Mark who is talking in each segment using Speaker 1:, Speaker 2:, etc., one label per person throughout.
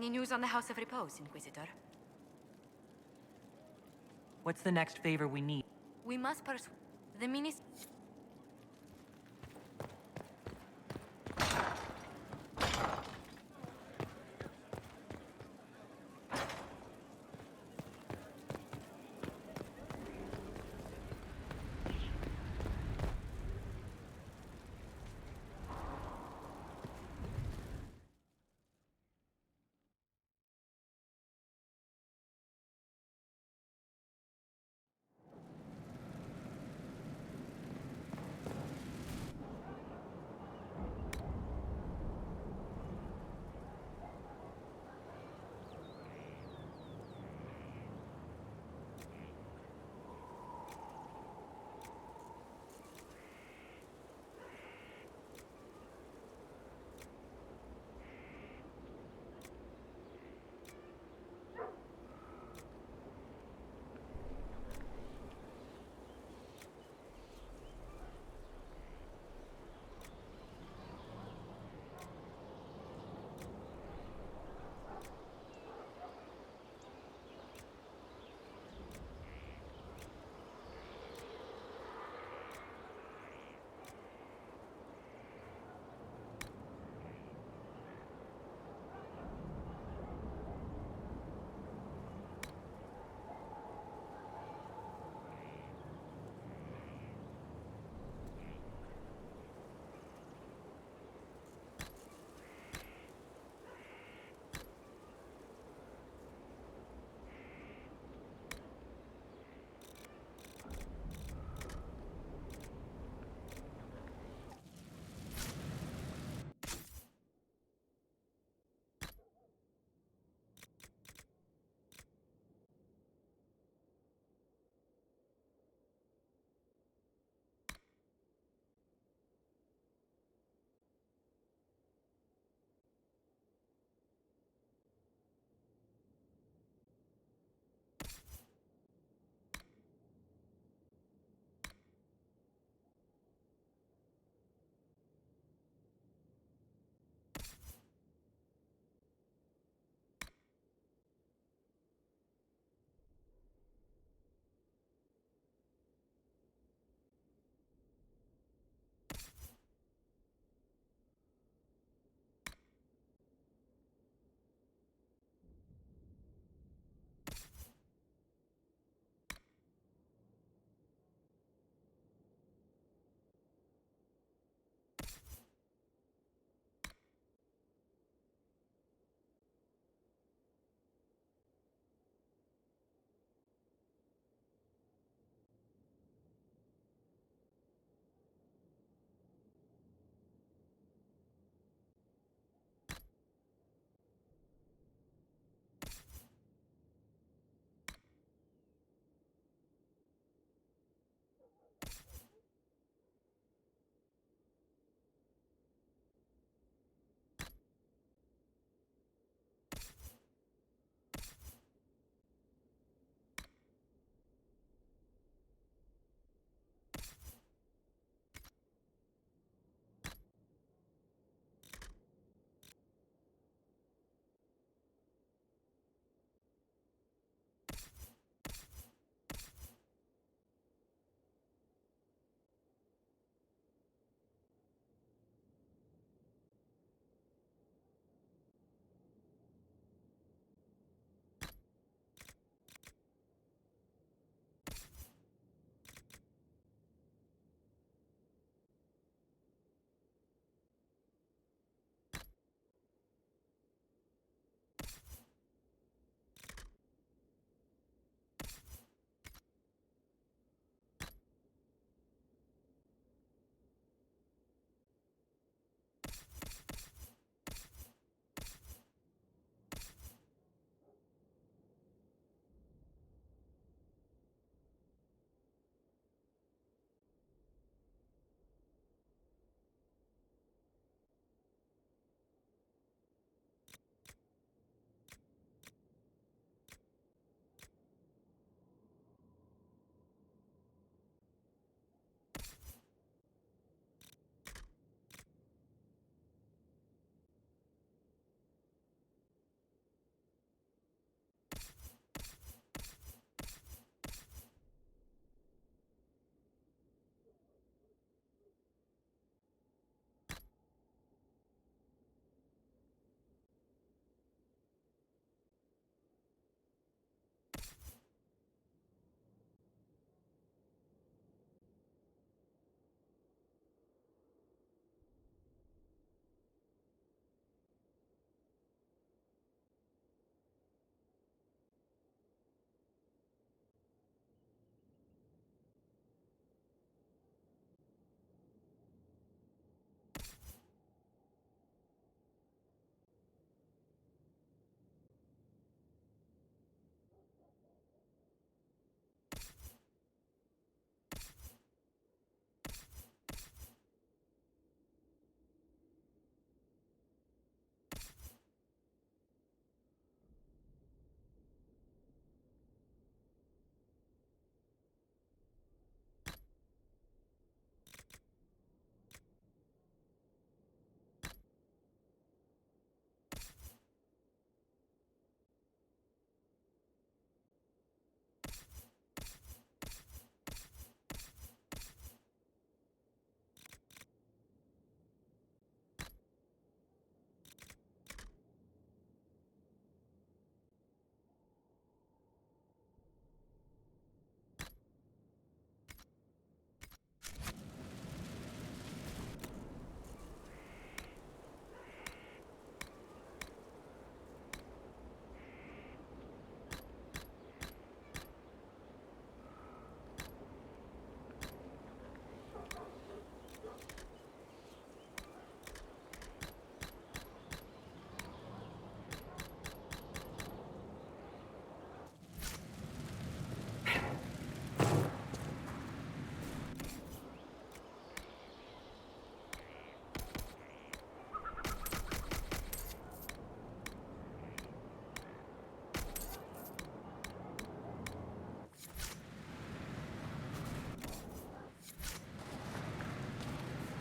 Speaker 1: Any news on the House of Repose, Inquisitor?
Speaker 2: What's the next favor we need?
Speaker 1: We must persuade the minister.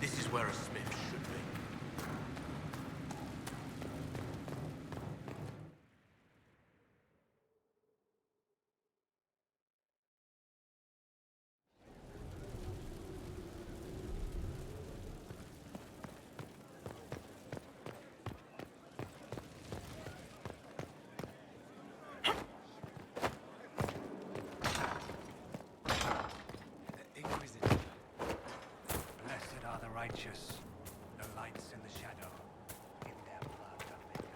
Speaker 3: This is where a smith should be.
Speaker 4: Inquisitor. Blessed are the righteous, the lights in the shadow, in their blood are made.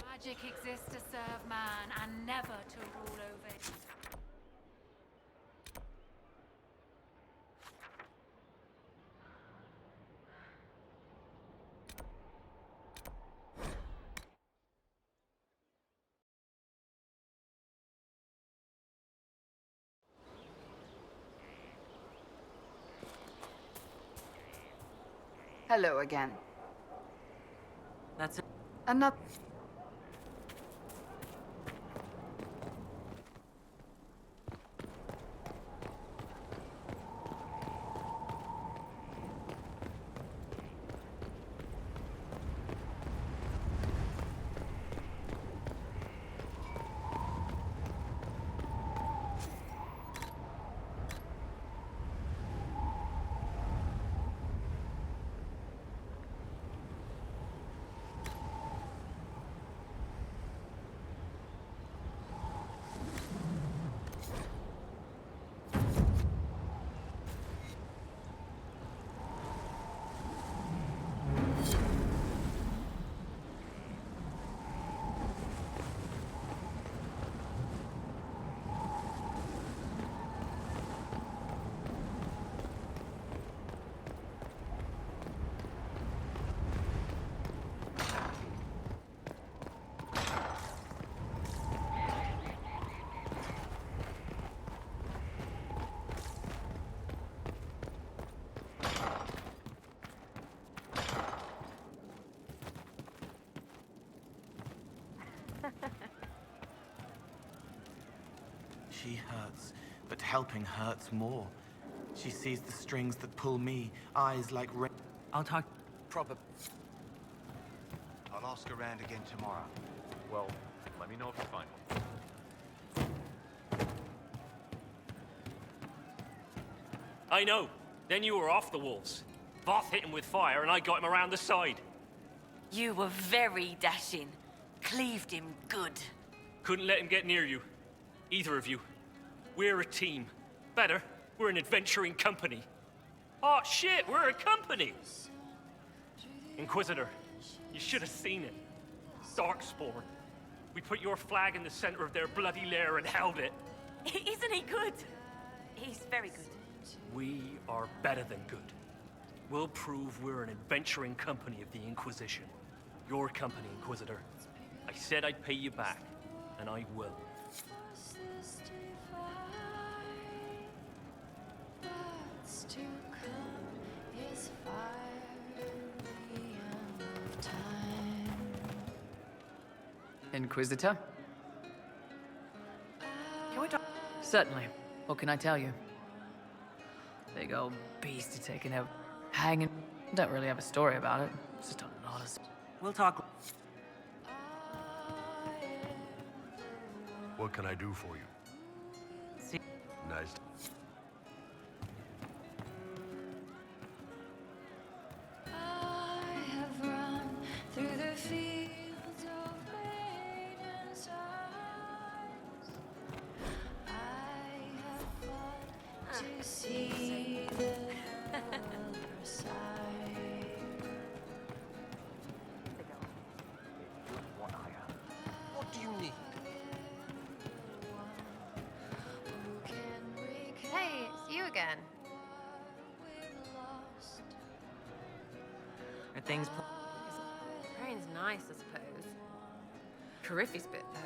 Speaker 5: Magic exists to serve man and never to rule over it.
Speaker 6: Hello again.
Speaker 2: That's it.
Speaker 6: Enough.
Speaker 3: She hurts, but helping hurts more. She sees the strings that pull me, eyes like rain.
Speaker 2: I'll talk.
Speaker 4: Proper. I'll ask around again tomorrow.
Speaker 7: Well, let me know if you find one.
Speaker 8: I know. Then you were off the wolves. Voth hit him with fire, and I got him around the side.
Speaker 9: You were very dashing. Cleaved him good.
Speaker 8: Couldn't let him get near you. Either of you. We're a team. Better, we're an adventuring company. Oh shit, we're a company! Inquisitor, you should have seen it. Darkspawn. We put your flag in the center of their bloody lair and held it.
Speaker 9: Isn't he good? He's very good.
Speaker 8: We are better than good. We'll prove we're an adventuring company of the Inquisition. Your company, Inquisitor. I said I'd pay you back, and I will.
Speaker 6: Inquisitor?
Speaker 2: Can we talk?
Speaker 6: Certainly. What can I tell you? Big old beast to taken out. Hanging. Don't really have a story about it. It's just a lot of...
Speaker 2: We'll talk.
Speaker 4: What can I do for you?
Speaker 2: See.
Speaker 4: Nice.
Speaker 7: What do you need?
Speaker 1: Hey, it's you again.
Speaker 2: Are things?
Speaker 1: Praying's nice, I suppose. Terrific bit, though.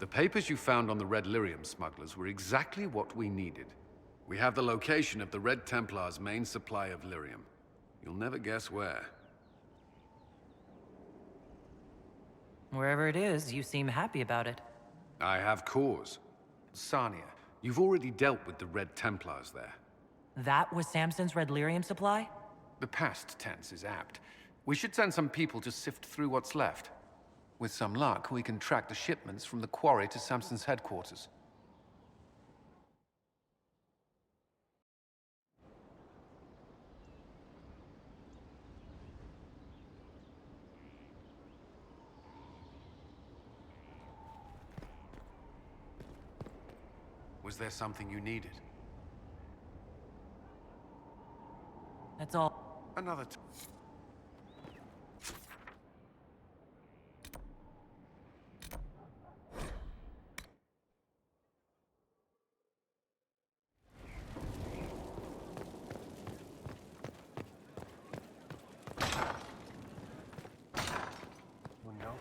Speaker 10: papers you found on the Red Lyrium smugglers were exactly what we needed. We have the location of the Red Templar's main supply of lyrium. You'll never guess where.
Speaker 2: Wherever it is, you seem happy about it.
Speaker 10: I have cause. Sarnia, you've already dealt with the Red Templars there.
Speaker 2: That was Samson's Red Lyrium supply?
Speaker 10: The past tense is apt. We should send some people to sift through what's left. With some luck, we can track the shipments from the quarry to Samson's headquarters. Was there something you needed?
Speaker 2: That's all.
Speaker 10: Another
Speaker 4: No.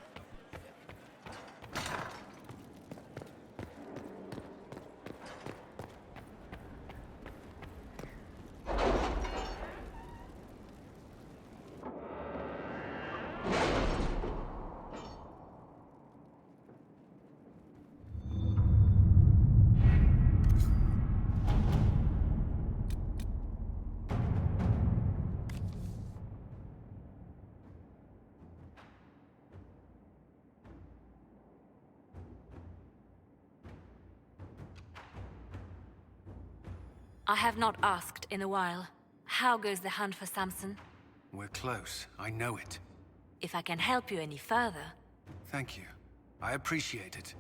Speaker 5: I have not asked in a while. How goes the hunt for Samson?
Speaker 10: We're close. I know it.
Speaker 5: If I can help you any further.
Speaker 10: Thank you. I appreciate it.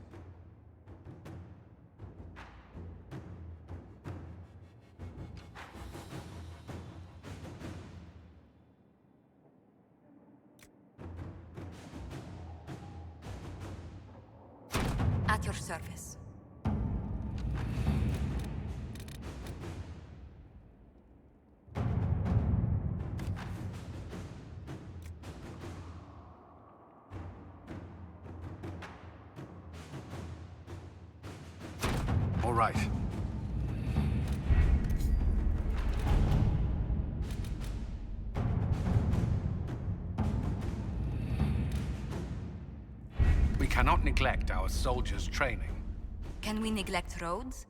Speaker 5: At your service.
Speaker 10: All right. We cannot neglect our soldiers' training.
Speaker 5: Can we neglect roads?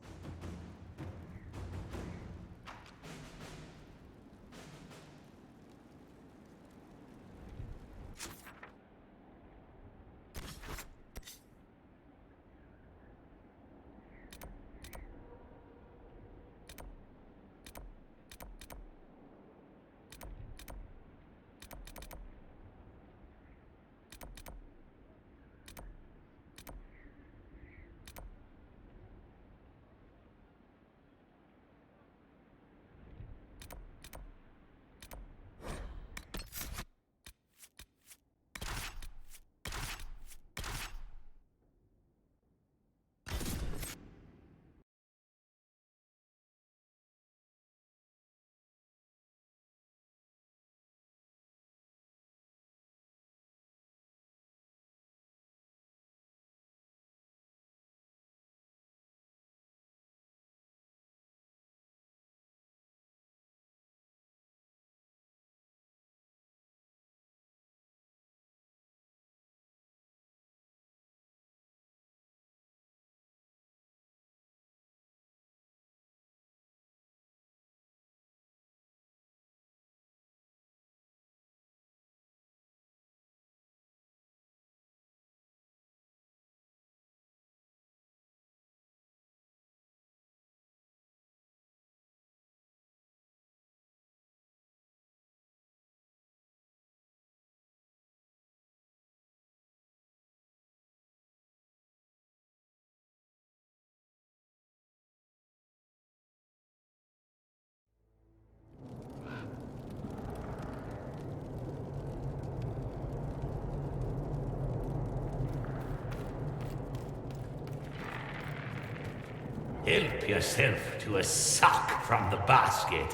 Speaker 11: Help yourself to a sock from the basket.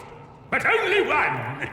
Speaker 11: But only one!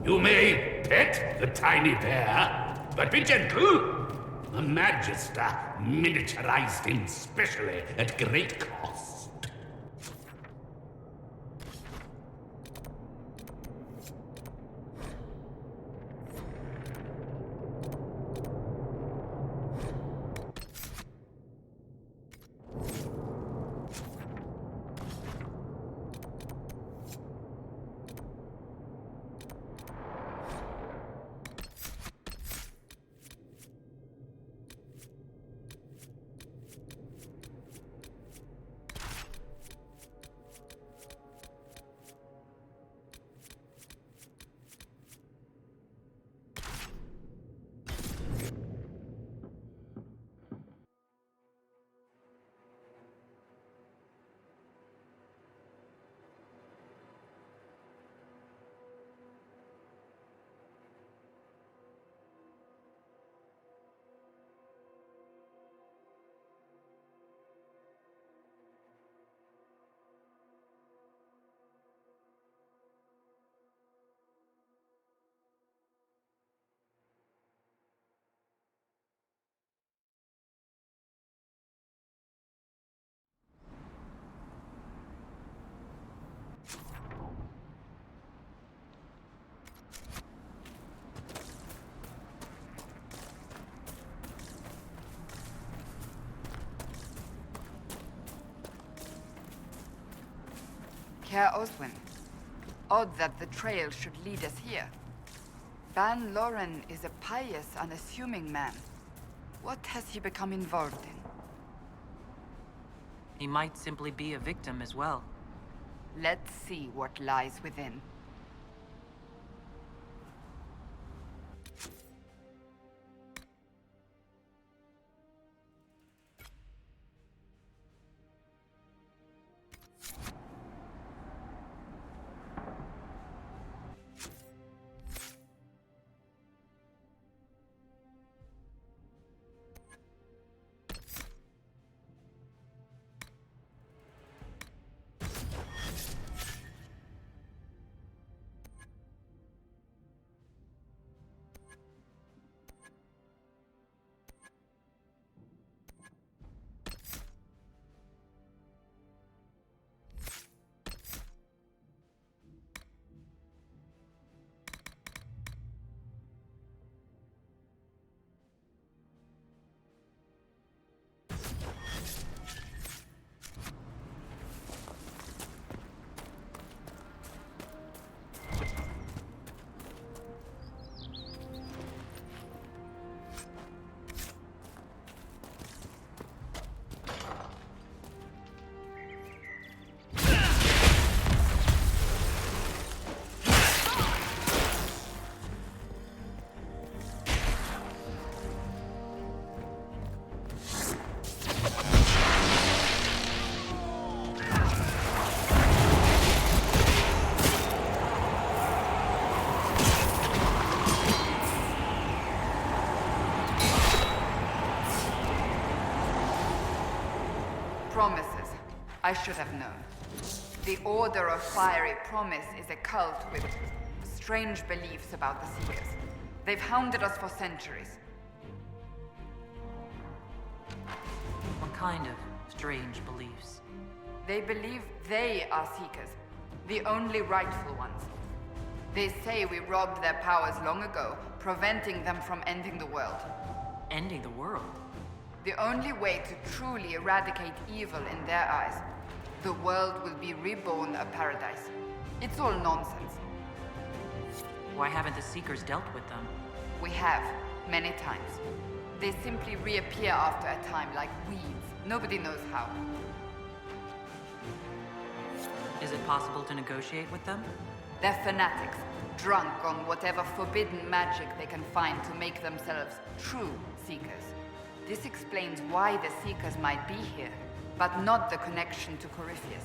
Speaker 11: You may pet the tiny bear, but be gentle. A Magister miniaturized him specially at great cost.
Speaker 12: Herr Oswin, odd that the trail should lead us here. Ban Loren is a pious, unassuming man. What has he become involved in?
Speaker 2: He might simply be a victim as well.
Speaker 12: Let's see what lies within. Promises. I should have known. The Order of Fiery Promise is a cult with strange beliefs about the Seekers. They've hounded us for centuries.
Speaker 2: What kind of strange beliefs?
Speaker 12: They believe they are Seekers, the only rightful ones. They say we robbed their powers long ago, preventing them from ending the world.
Speaker 2: Ending the world?
Speaker 12: The only way to truly eradicate evil in their eyes, the world will be reborn a paradise. It's all nonsense.
Speaker 2: Why haven't the Seekers dealt with them?
Speaker 12: We have, many times. They simply reappear after a time like weeds. Nobody knows how.
Speaker 2: Is it possible to negotiate with them?
Speaker 12: They're fanatics, drunk on whatever forbidden magic they can find to make themselves true Seekers. This explains why the Seekers might be here, but not the connection to Corypheus.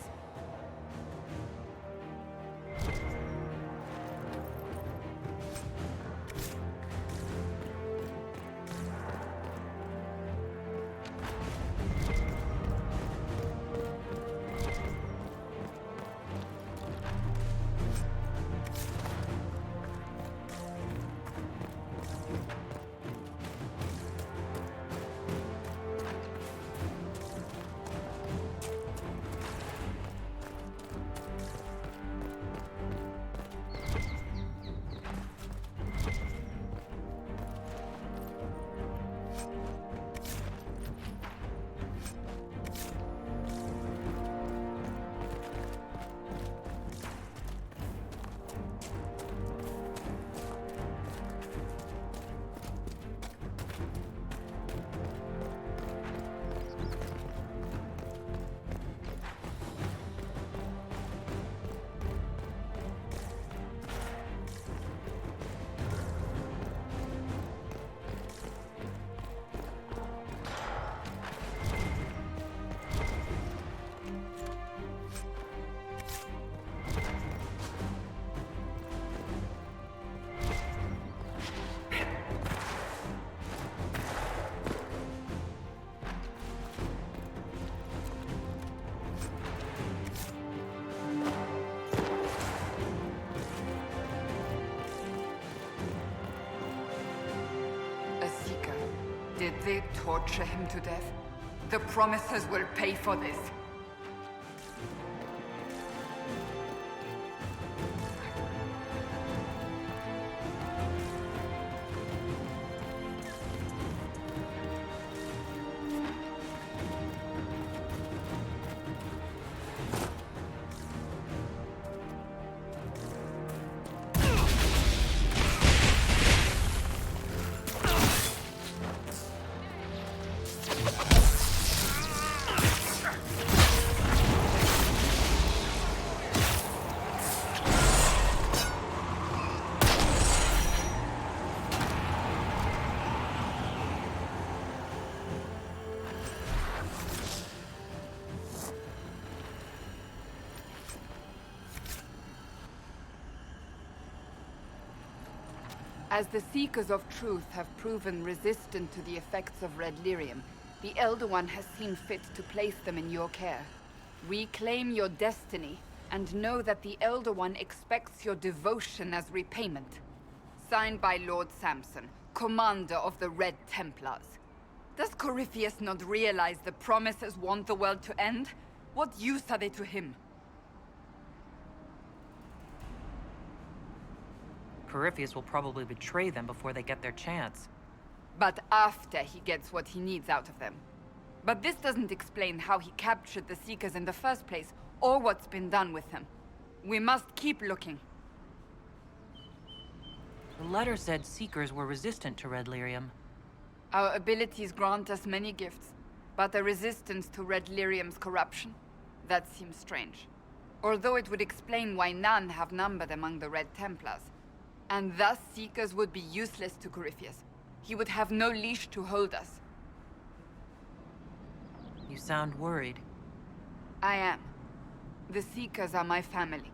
Speaker 12: Did they torture him to death? The Promisers will pay for this. As the Seekers of Truth have proven resistant to the effects of red lyrium, the Elder One has seen fit to place them in your care. Reclaim your destiny, and know that the Elder One expects your devotion as repayment. Signed by Lord Samson, Commander of the Red Templars. Does Corypheus not realize the Promisers want the world to end? What use are they to him?
Speaker 2: Corypheus will probably betray them before they get their chance.
Speaker 12: But after he gets what he needs out of them. But this doesn't explain how he captured the Seekers in the first place, or what's been done with them. We must keep looking.
Speaker 2: The letter said Seekers were resistant to red lyrium.
Speaker 12: Our abilities grant us many gifts, but a resistance to red lyrium's corruption? That seems strange. Although it would explain why none have numbered among the Red Templars. And thus Seekers would be useless to Corypheus. He would have no leash to hold us.
Speaker 2: You sound worried.
Speaker 12: I am. The Seekers are my family.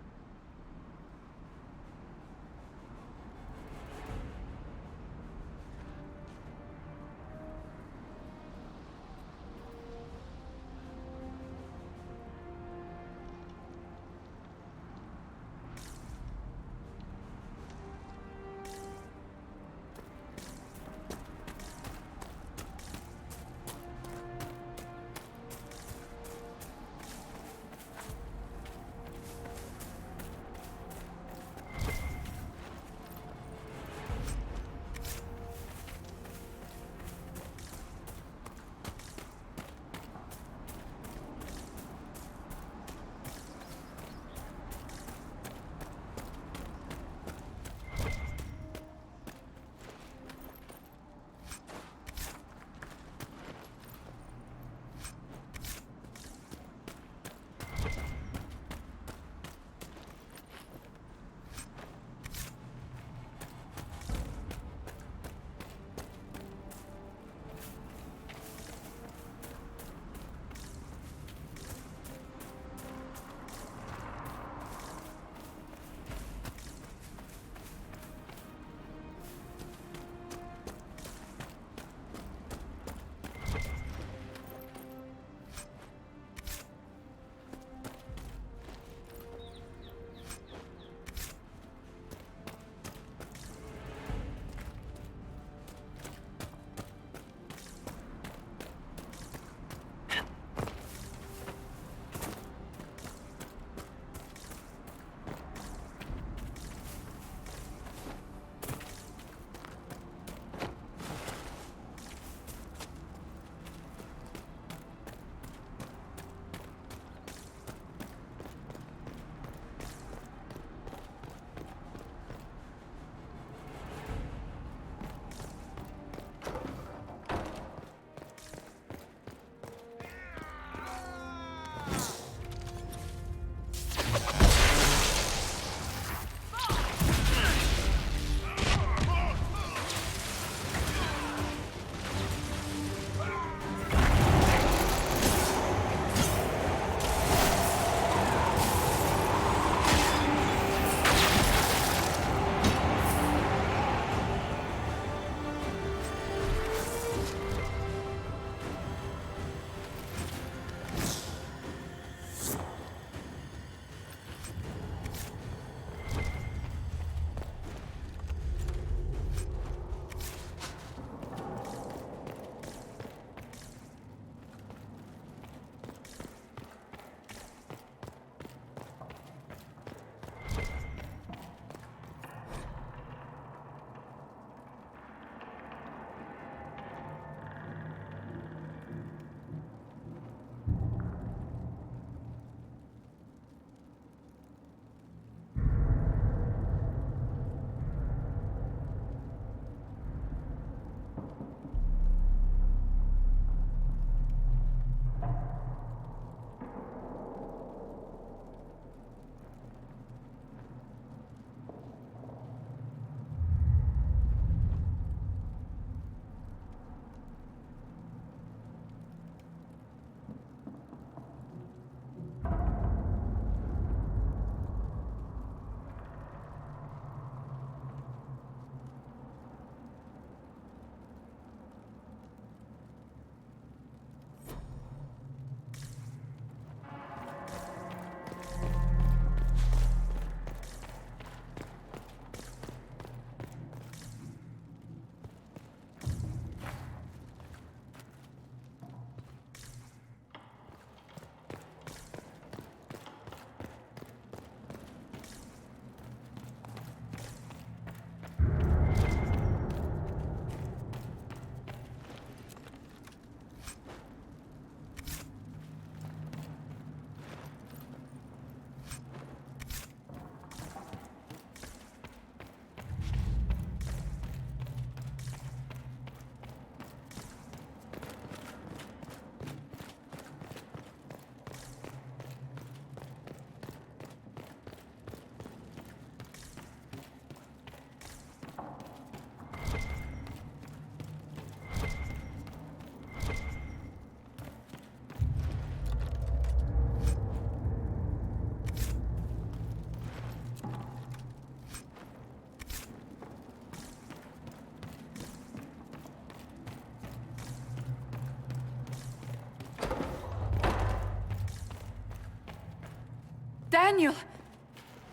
Speaker 12: Daniel!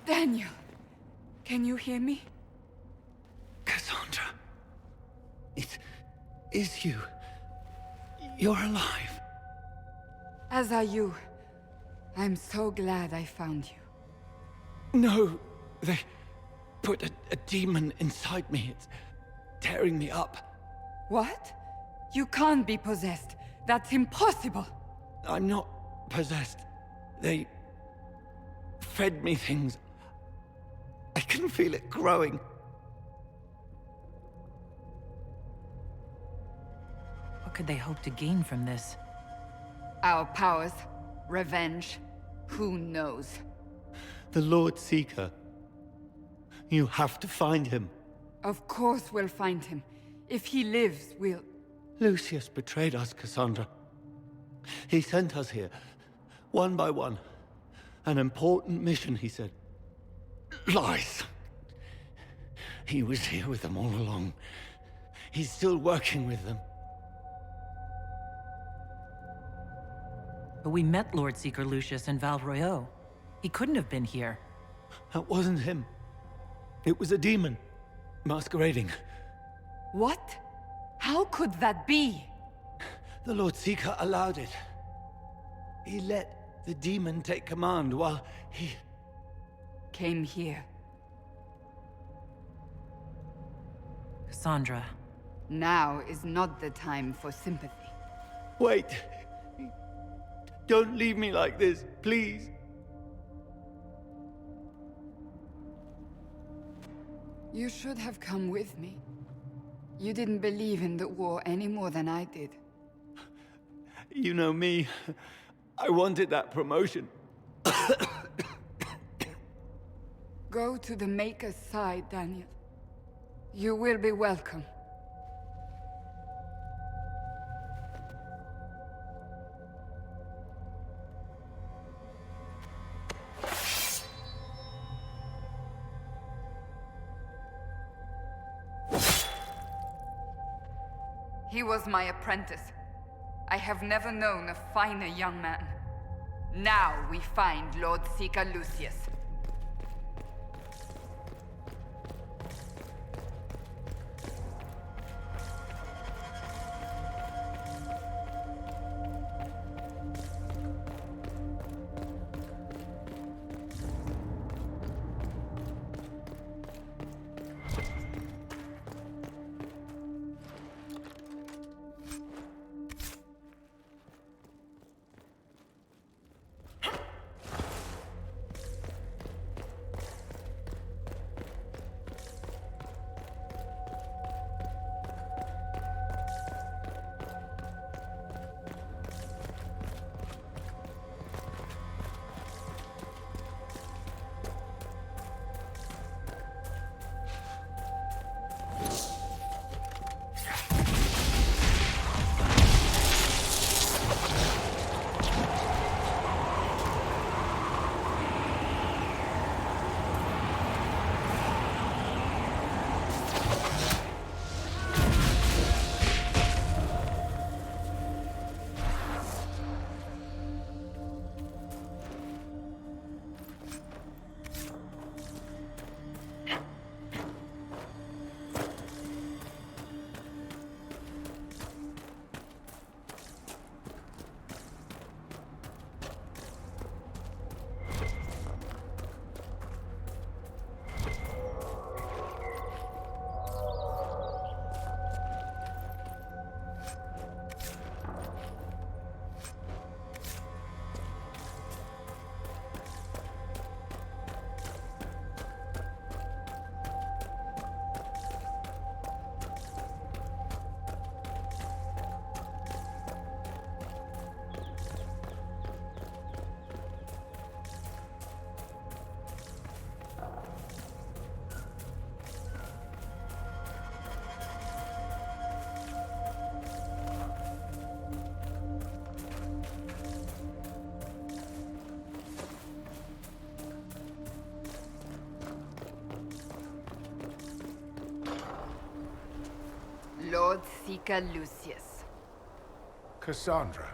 Speaker 12: Daniel! Can you hear me?
Speaker 4: Cassandra. It is you. You're alive.
Speaker 12: As are you. I'm so glad I found you.
Speaker 4: No, they put a demon inside me. It's tearing me up.
Speaker 12: What? You can't be possessed. That's impossible.
Speaker 4: I'm not possessed. They fed me things. I can feel it growing.
Speaker 2: What could they hope to gain from this?
Speaker 12: Our powers. Revenge. Who knows?
Speaker 4: The Lord Seeker. You have to find him.
Speaker 12: Of course we'll find him. If he lives, we'll...
Speaker 4: Lucius betrayed us, Cassandra. He sent us here, one by one. An important mission, he said. Lies! He was here with them all along. He's still working with them.
Speaker 2: But we met Lord Seeker Lucius in Val Royeaux. He couldn't have been here.
Speaker 4: That wasn't him. It was a demon, masquerading.
Speaker 12: What? How could that be?
Speaker 4: The Lord Seeker allowed it. He let the demon take command while he...
Speaker 12: came here.
Speaker 2: Cassandra.
Speaker 12: Now is not the time for sympathy.
Speaker 4: Wait! Don't leave me like this, please.
Speaker 12: You should have come with me. You didn't believe in the war any more than I did.
Speaker 4: You know me. I wanted that promotion.
Speaker 12: Go to the Maker's side, Daniel. You will be welcome. He was my apprentice. I have never known a finer young man. Now we find Lord Seeker Lucius. Lord Seeker Lucius.
Speaker 11: Cassandra,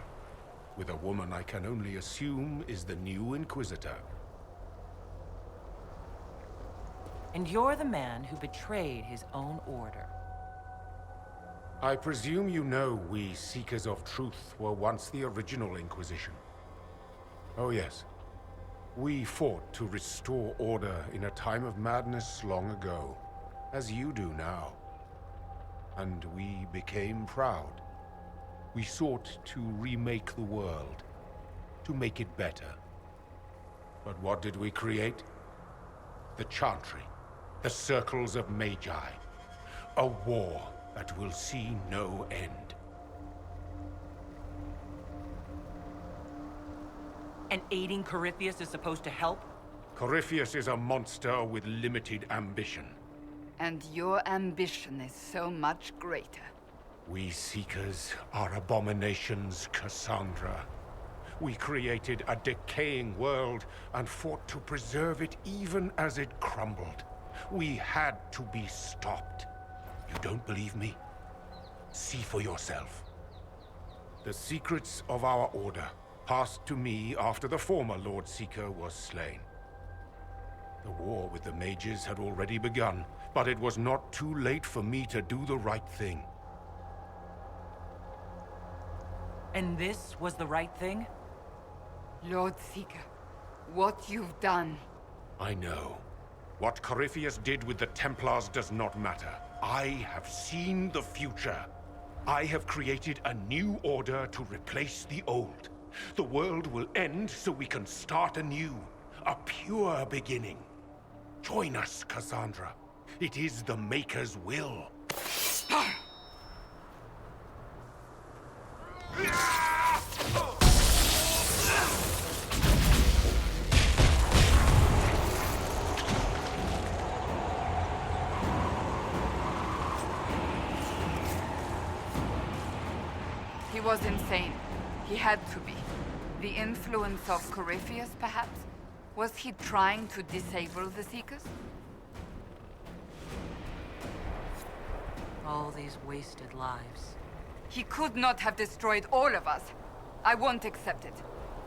Speaker 11: with a woman I can only assume is the new Inquisitor.
Speaker 2: And you're the man who betrayed his own order.
Speaker 13: I presume you know we Seekers of Truth were once the original Inquisition. Oh yes. We fought to restore order in a time of madness long ago, as you do now. And we became proud. We sought to remake the world, to make it better. But what did we create? The Chantry, the Circles of Magi. A war that will see no end.
Speaker 2: And aiding Corypheus is supposed to help?
Speaker 13: Corypheus is a monster with limited ambition.
Speaker 12: And your ambition is so much greater.
Speaker 13: We Seekers are abominations, Cassandra. We created a decaying world and fought to preserve it even as it crumbled. We had to be stopped. You don't believe me? See for yourself. The secrets of our order passed to me after the former Lord Seeker was slain. The war with the mages had already begun, but it was not too late for me to do the right thing.
Speaker 2: And this was the right thing?
Speaker 12: Lord Seeker, what you've done...
Speaker 13: I know. What Corypheus did with the Templars does not matter. I have seen the future. I have created a new order to replace the old. The world will end so we can start anew. A pure beginning. Join us, Cassandra. It is the Maker's will.
Speaker 12: He was insane. He had to be. The influence of Corypheus, perhaps? Was he trying to disable the Seekers?
Speaker 2: All these wasted lives.
Speaker 12: He could not have destroyed all of us. I won't accept it.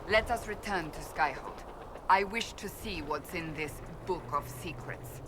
Speaker 12: Let us return to Skyhold. I wish to see what's in this Book of Secrets.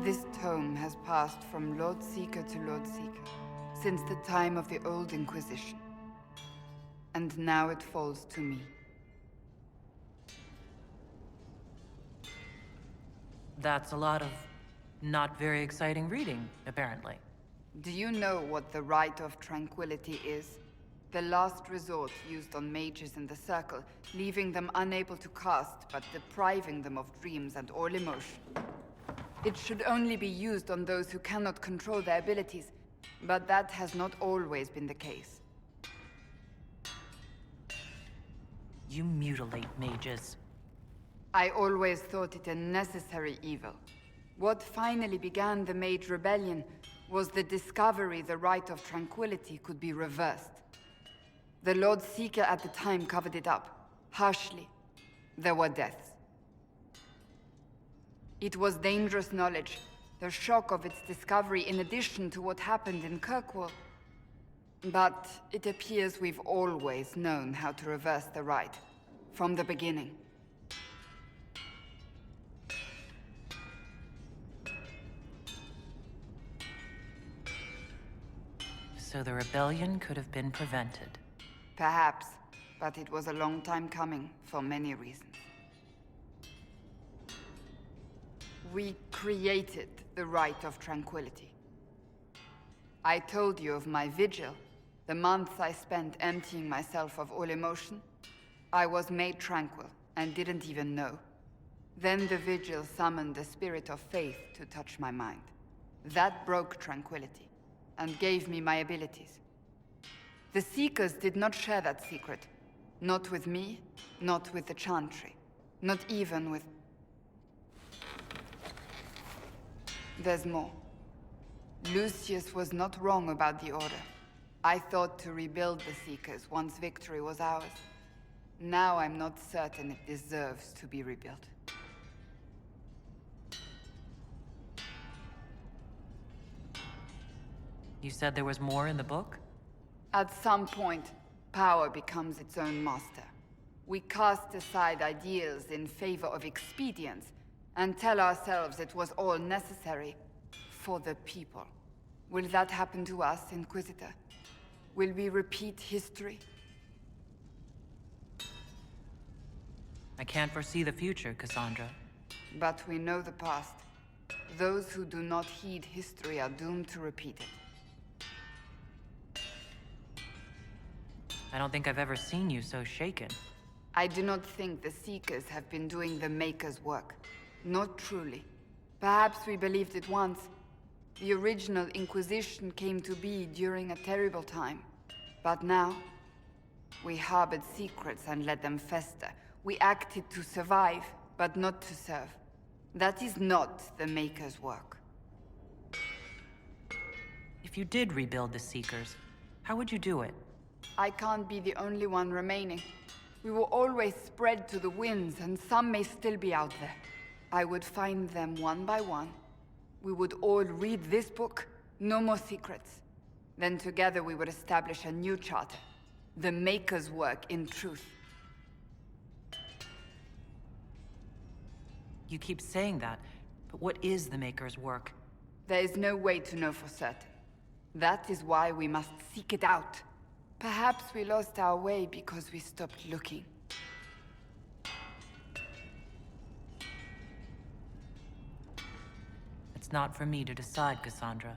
Speaker 12: This tome has passed from Lord Seeker to Lord Seeker since the time of the Old Inquisition. And now it falls to me.
Speaker 2: That's a lot of not very exciting reading, apparently.
Speaker 12: Do you know what the Rite of Tranquility is? The last resort used on mages in the Circle, leaving them unable to cast, but depriving them of dreams and all emotion. It should only be used on those who cannot control their abilities, but that has not always been the case.
Speaker 2: You mutilate mages.
Speaker 12: I always thought it a necessary evil. What finally began the Mage Rebellion was the discovery the Rite of Tranquility could be reversed. The Lord Seeker at the time covered it up, harshly. There were deaths. It was dangerous knowledge, the shock of its discovery in addition to what happened in Kirkwall. But it appears we've always known how to reverse the rite, from the beginning.
Speaker 2: So the rebellion could have been prevented.
Speaker 12: Perhaps, but it was a long time coming, for many reasons. We created the Rite of Tranquility. I told you of my vigil, the months I spent emptying myself of all emotion. I was made tranquil, and didn't even know. Then the vigil summoned the spirit of faith to touch my mind. That broke tranquility, and gave me my abilities. The Seekers did not share that secret. Not with me, not with the Chantry, not even with... There's more. Lucius was not wrong about the Order. I thought to rebuild the Seekers once victory was ours. Now I'm not certain it deserves to be rebuilt.
Speaker 2: You said there was more in the book?
Speaker 12: At some point, power becomes its own master. We cast aside ideals in favor of expedience, and tell ourselves it was all necessary for the people. Will that happen to us, Inquisitor? Will we repeat history?
Speaker 2: I can't foresee the future, Cassandra.
Speaker 12: But we know the past. Those who do not heed history are doomed to repeat it.
Speaker 2: I don't think I've ever seen you so shaken.
Speaker 12: I do not think the Seekers have been doing the Maker's work. Not truly. Perhaps we believed it once. The original Inquisition came to be during a terrible time. But now, we harbored secrets and let them fester. We acted to survive, but not to serve. That is not the Maker's work.
Speaker 2: If you did rebuild the Seekers, how would you do it?
Speaker 12: I can't be the only one remaining. We will always spread to the winds, and some may still be out there. I would find them one by one. We would all read this book, no more secrets. Then together we would establish a new charter. The Maker's work in truth.
Speaker 2: You keep saying that, but what is the Maker's work?
Speaker 12: There is no way to know for certain. That is why we must seek it out. Perhaps we lost our way because we stopped looking.
Speaker 2: It's not for me to decide, Cassandra.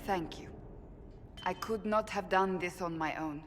Speaker 12: Thank you. I could not have done this on my own.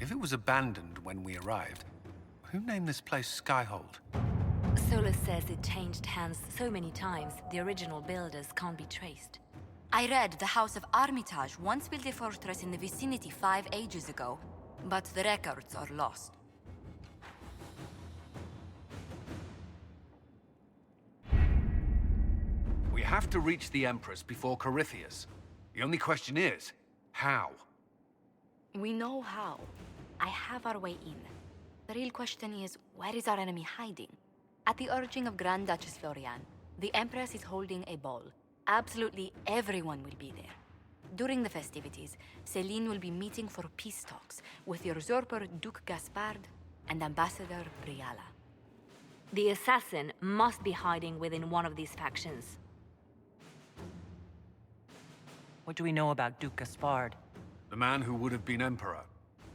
Speaker 10: If it was abandoned when we arrived, who named this place Skyhold?
Speaker 14: Solus says it changed hands so many times, the original builders can't be traced. I read the House of Armitage once built a fortress in the vicinity 5 ages ago, but the records are lost.
Speaker 10: We have to reach the Empress before Corypheus. The only question is, how?
Speaker 14: We know how. I have our way in. The real question is, where is our enemy hiding? At the urging of Grand Duchess Florian, the Empress is holding a ball. Absolutely everyone will be there. During the festivities, Celine will be meeting for peace talks with the usurper Duke Gaspard and Ambassador Briala.
Speaker 15: The assassin must be hiding within one of these factions.
Speaker 2: What do we know about Duke Gaspard?
Speaker 10: The man who would have been Emperor.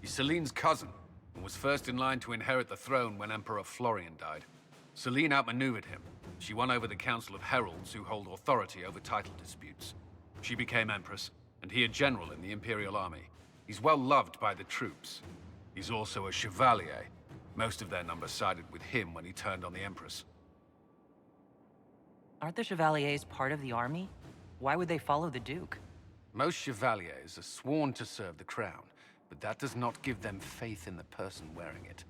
Speaker 10: He's Celine's cousin, and was first in line to inherit the throne when Emperor Florian died. Celine outmaneuvered him. She won over the Council of Heralds, who hold authority over title disputes. She became Empress, and he a general in the Imperial Army. He's well loved by the troops. He's also a Chevalier. Most of their number sided with him when he turned on the Empress.
Speaker 2: Aren't the Chevaliers part of the army? Why would they follow the Duke?
Speaker 10: Most Chevaliers are sworn to serve the crown, but that does not give them faith in the person wearing it.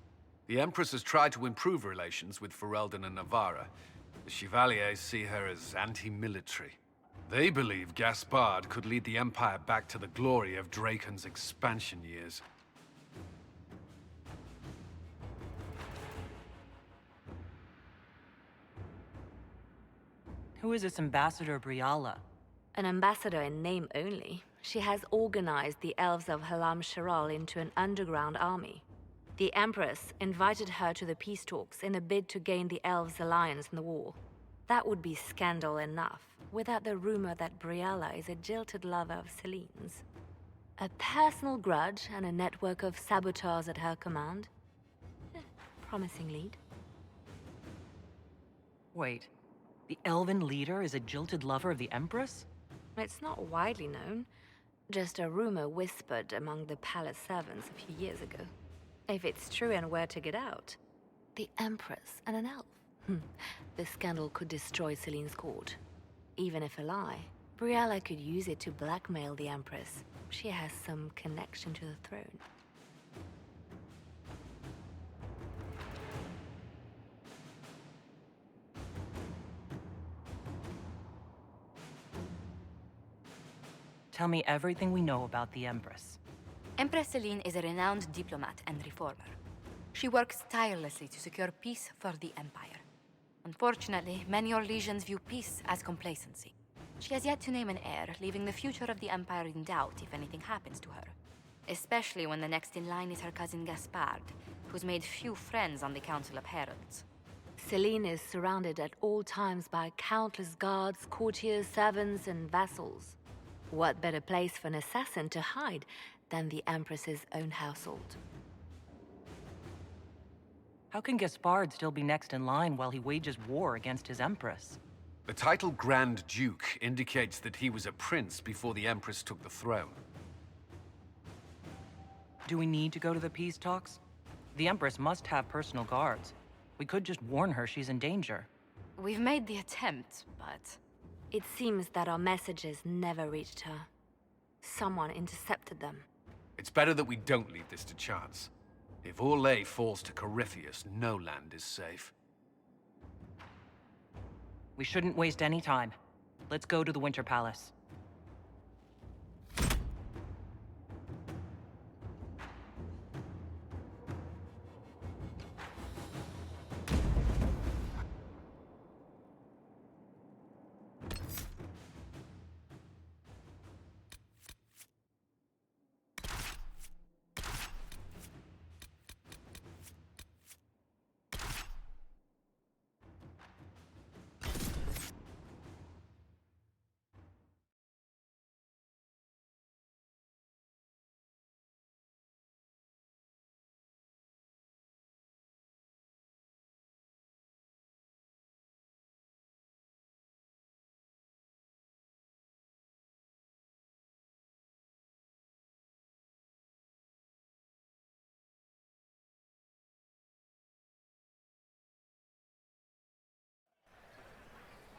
Speaker 10: The Empress has tried to improve relations with Ferelden and Navarra. The Chevaliers see her as anti-military. They believe Gaspard could lead the Empire back to the glory of Draken's expansion years.
Speaker 2: Who is this Ambassador Briala?
Speaker 15: An ambassador in name only. She has organized the elves of Halam Sharal into an underground army. The Empress invited her to the peace talks in a bid to gain the elves' alliance in the war. That would be scandal enough, without the rumor that Briala is a jilted lover of Celine's. A personal grudge and a network of saboteurs at her command. Promising lead.
Speaker 2: Wait, the elven leader is a jilted lover of the Empress?
Speaker 15: It's not widely known. Just a rumor whispered among the palace servants a few years ago. If it's true and were to get out, the Empress and an elf. The scandal could destroy Celine's court. Even if a lie, Briala could use it to blackmail the Empress. She has some connection to the throne.
Speaker 2: Tell me everything we know about the Empress.
Speaker 14: Empress Celine is a renowned diplomat and reformer. She works tirelessly to secure peace for the Empire. Unfortunately, many Orlesians view peace as complacency. She has yet to name an heir, leaving the future of the Empire in doubt if anything happens to her. Especially when the next in line is her cousin Gaspard, who's made few friends on the Council of Heralds.
Speaker 15: Celine is surrounded at all times by countless guards, courtiers, servants, and vassals. What better place for an assassin to hide than the Empress's own household?
Speaker 2: How can Gaspard still be next in line while he wages war against his Empress?
Speaker 10: The title Grand Duke indicates that he was a prince before the Empress took the throne.
Speaker 2: Do we need to go to the peace talks? The Empress must have personal guards. We could just warn her she's in danger.
Speaker 14: We've made the attempt, but...
Speaker 15: It seems that our messages never reached her. Someone intercepted them.
Speaker 10: It's better that we don't leave this to chance. If Orlais falls to Corypheus, no land is safe.
Speaker 2: We shouldn't waste any time. Let's go to the Winter Palace.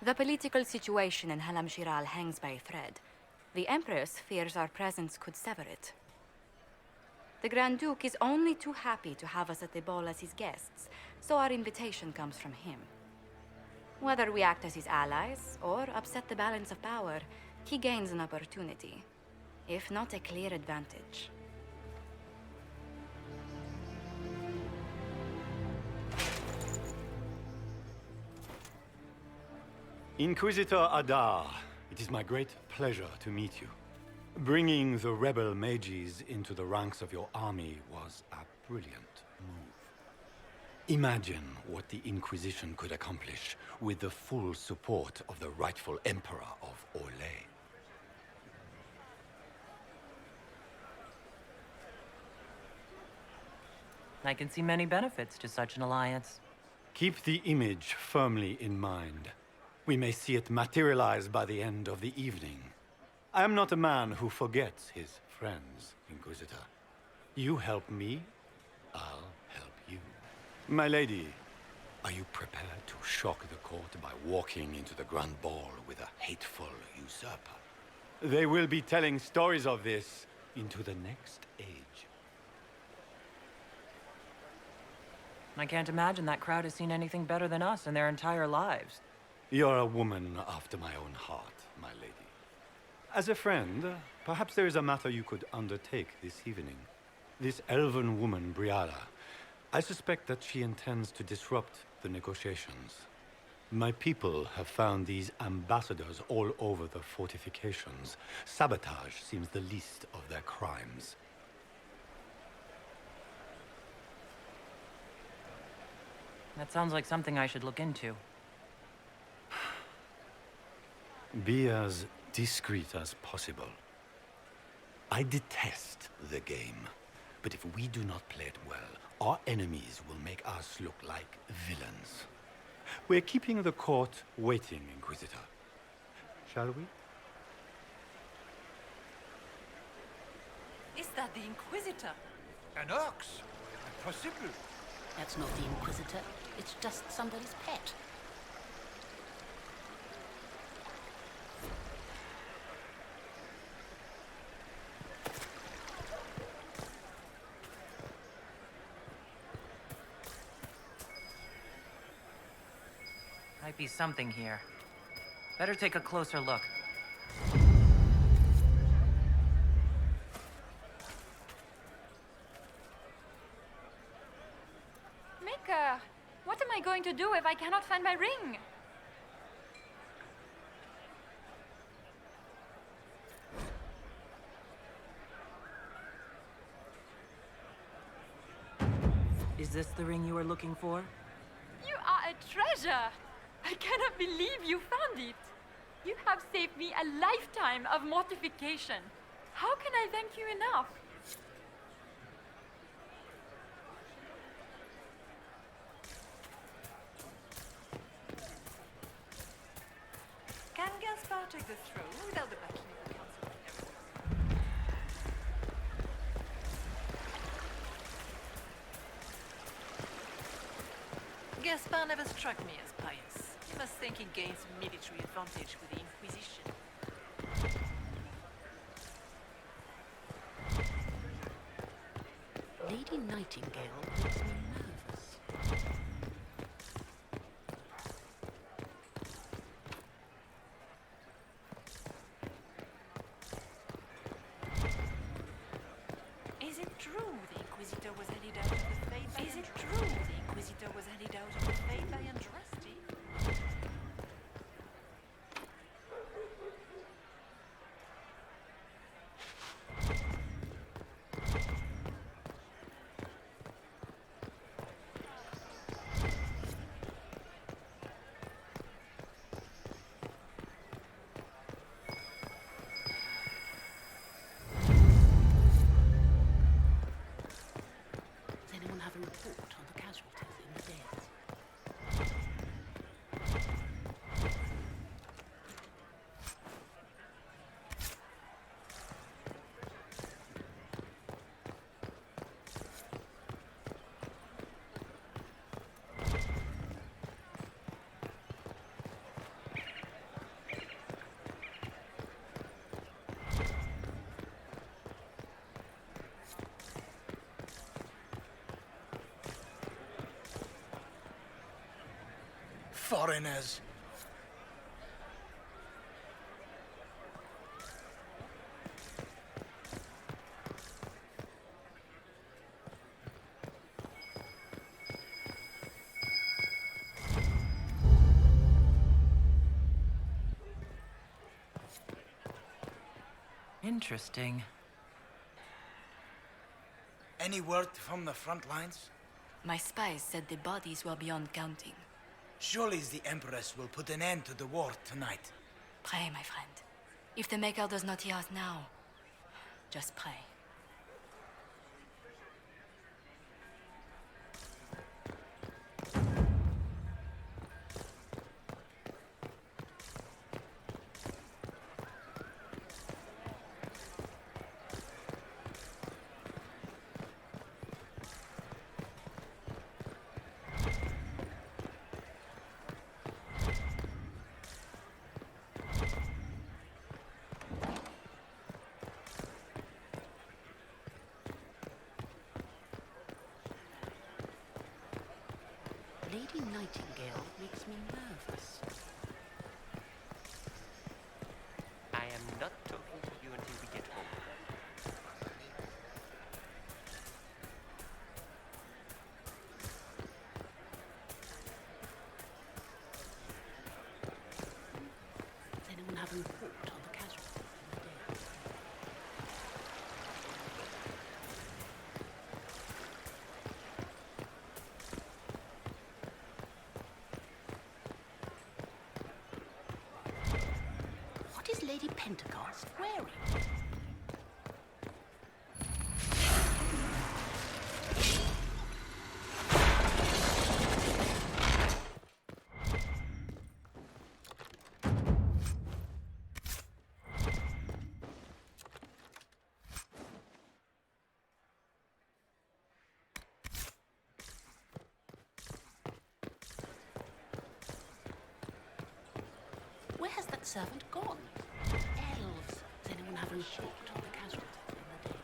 Speaker 14: The political situation in Halam Shiral hangs by a thread. The Empress fears our presence could sever it. The Grand Duke is only too happy to have us at the ball as his guests, so our invitation comes from him. Whether we act as his allies or upset the balance of power, he gains an opportunity, if not a clear advantage.
Speaker 4: Inquisitor Adar, it is my great pleasure to meet you. Bringing the rebel mages into the ranks of your army was a brilliant move. Imagine what the Inquisition could accomplish with the full support of the rightful Emperor of Orlais.
Speaker 2: I can see many benefits to such an alliance.
Speaker 4: Keep the image firmly in mind. We may see it materialize by the end of the evening. I am not a man who forgets his friends, Inquisitor. You help me, I'll help you. My lady, are you prepared to shock the court by walking into the Grand Ball with a hateful usurper? They will be telling stories of this into the next age.
Speaker 2: I can't imagine that crowd has seen anything better than us in their entire lives.
Speaker 4: You're a woman after my own heart, my lady. As a friend, perhaps there is a matter you could undertake this evening. This elven woman, Briala, I suspect that she intends to disrupt the negotiations. My people have found these ambassadors all over the fortifications. Sabotage seems the least of their crimes.
Speaker 2: That sounds like something I should look into.
Speaker 4: Be as discreet as possible. I detest the game, but if we do not play it well, our enemies will make us look like villains. We're keeping the court waiting, Inquisitor. Shall we?
Speaker 16: Is that the Inquisitor?
Speaker 17: An ox? Impossible.
Speaker 16: That's not the Inquisitor. It's just somebody's pet.
Speaker 2: Might be something here. Better take a closer look.
Speaker 5: Mika, what am I going to do if I cannot find my ring?
Speaker 2: Is this the ring you were looking for?
Speaker 5: You are a treasure! I cannot believe you found it! You have saved me a lifetime of mortification. How can I thank you enough?
Speaker 16: Can Gaspar take the throne without the backing of the Council of Heralds? Gaspar never struck me as pious. You must think he gains military advantage with the Inquisition. Lady Nightingale makes me nervous. Is it true the Inquisitor was handed out of the faith by Andraste? Does anyone have a report on the casualties in the deaths?
Speaker 18: foreigners.
Speaker 2: Interesting.
Speaker 18: Any word from the front lines?
Speaker 14: My spies said the bodies were beyond counting.
Speaker 18: Surely the Empress will put an end to the war tonight.
Speaker 14: Pray, my friend. If the Maker does not hear us now, just pray.
Speaker 19: Lady Nightingale makes me nervous.
Speaker 7: I am not talking to you until we get home.
Speaker 19: Does anyone have a report on the casualties in the day? What is Lady Pentecost wearing? Where has that servant gone? Elves. Does anyone have a report on the casualties in the days?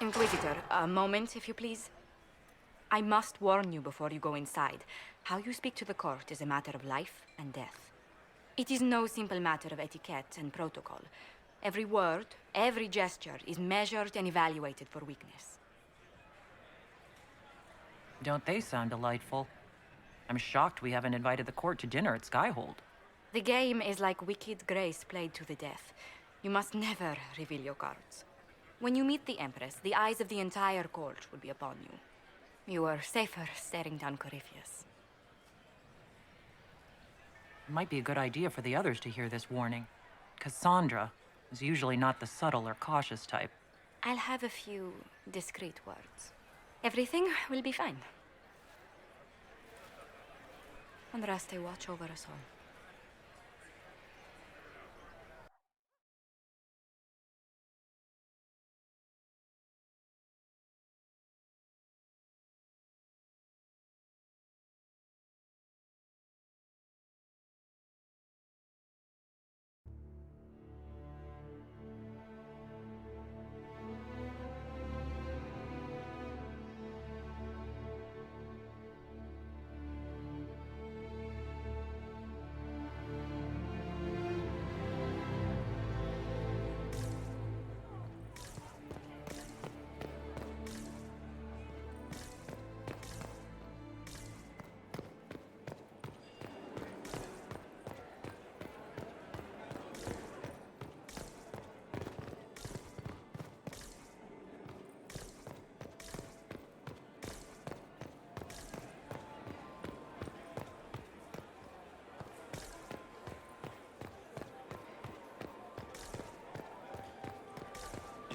Speaker 14: Inquisitor, a moment, if you please. I must warn you before you go inside. How you speak to the court is a matter of life and death. It is no simple matter of etiquette and protocol. Every word, every gesture is measured and evaluated for weakness.
Speaker 2: Don't they sound delightful? I'm shocked we haven't invited the court to dinner at Skyhold.
Speaker 14: The game is like wicked grace played to the death. You must never reveal your cards. When you meet the Empress, the eyes of the entire court will be upon you. You are safer staring down Corypheus.
Speaker 2: It might be a good idea for the others to hear this warning. Cassandra is usually not the subtle or cautious type.
Speaker 14: I'll have a few discreet words. Everything will be fine. Andraste, watch over us all.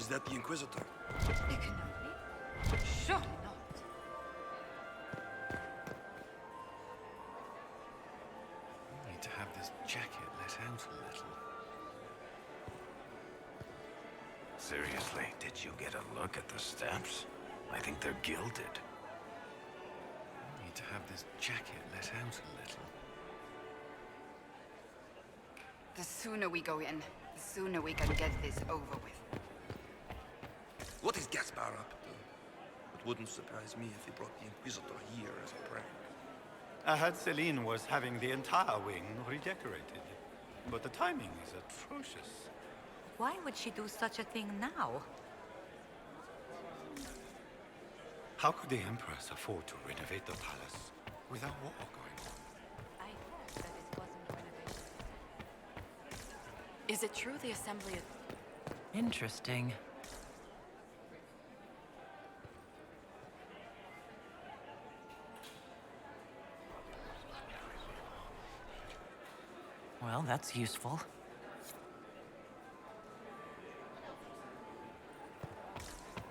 Speaker 20: Is that the Inquisitor?
Speaker 16: It cannot be. Surely not.
Speaker 10: I need to have this jacket let out a little.
Speaker 18: Seriously, did you get a look at the stamps? I think they're gilded.
Speaker 10: I need to have this jacket let out a little.
Speaker 12: The sooner we go in, the sooner we can get this over with.
Speaker 20: What is Gaspar up to? It wouldn't surprise me if he brought the Inquisitor here as a prank.
Speaker 4: I heard Celine was having the entire wing redecorated, but the timing is atrocious.
Speaker 19: Why would she do such a thing now?
Speaker 4: How could the Empress afford to renovate the palace without war going on?
Speaker 14: I heard that it wasn't renovated. Is it true the assembly is...
Speaker 2: Interesting. Well, that's useful.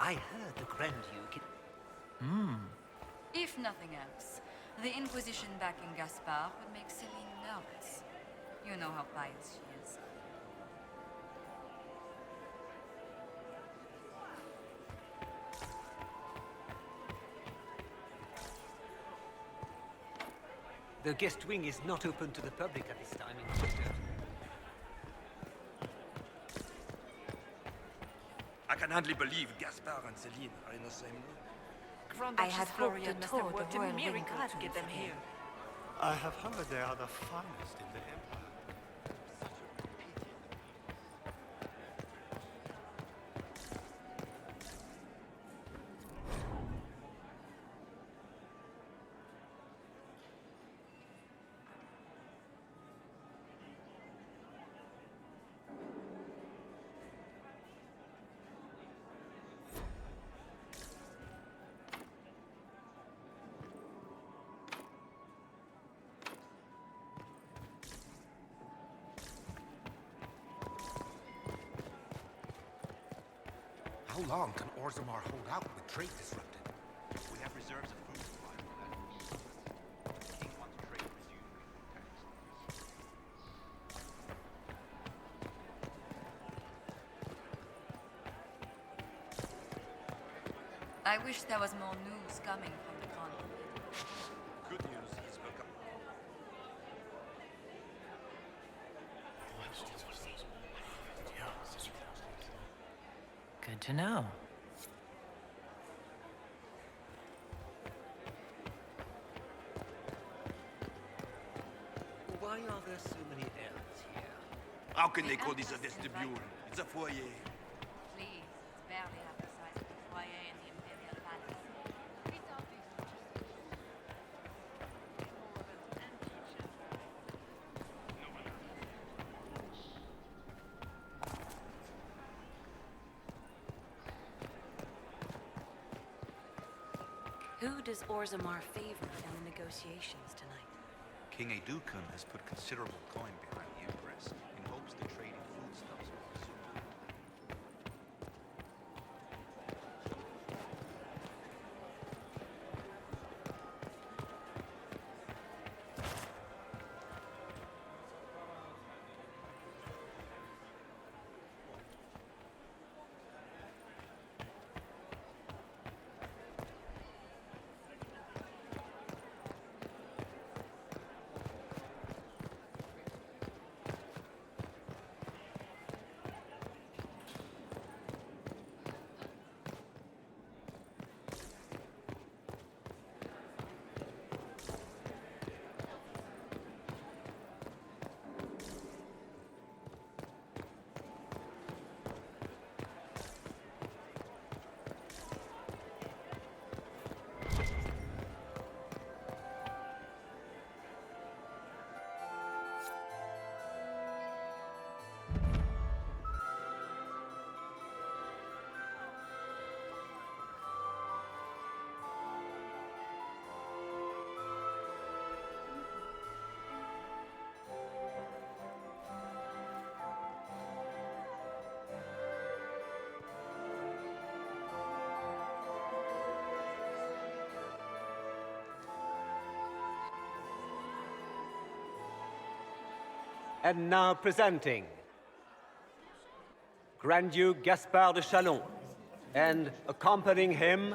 Speaker 18: I heard the Grand Duke...
Speaker 5: If nothing else, the Inquisition backing Gaspar would make Celine nervous. You know how pious she is.
Speaker 18: The guest wing is not open to the public at this time, Inquisitor.
Speaker 20: I can hardly believe Gaspar and Celine are in the same room.
Speaker 19: I had hoped the tour of the Royal Miracle to get them here.
Speaker 4: I have heard they are the finest in the Empire.
Speaker 13: How long can Orzammar hold out with trade disrupted?
Speaker 21: We have reserves of food supply for that. The king wants trade resumed with
Speaker 5: I wish there was more news coming from the continent.
Speaker 20: Good news, he's welcome.
Speaker 2: Good to know.
Speaker 18: Why are there so many elves here?
Speaker 20: How can they call this a vestibule? It's a foyer.
Speaker 5: Please, it's barely half the size of the foyer in the Imperial Palace. We thought we would
Speaker 15: Who does Orzammar favor in the negotiations tonight?
Speaker 21: King Aeducan has put considerable coin behind the Empress in hopes the trade in foodstuffs will resume.
Speaker 3: And now presenting Grand Duke Gaspard de Chalon, and accompanying him,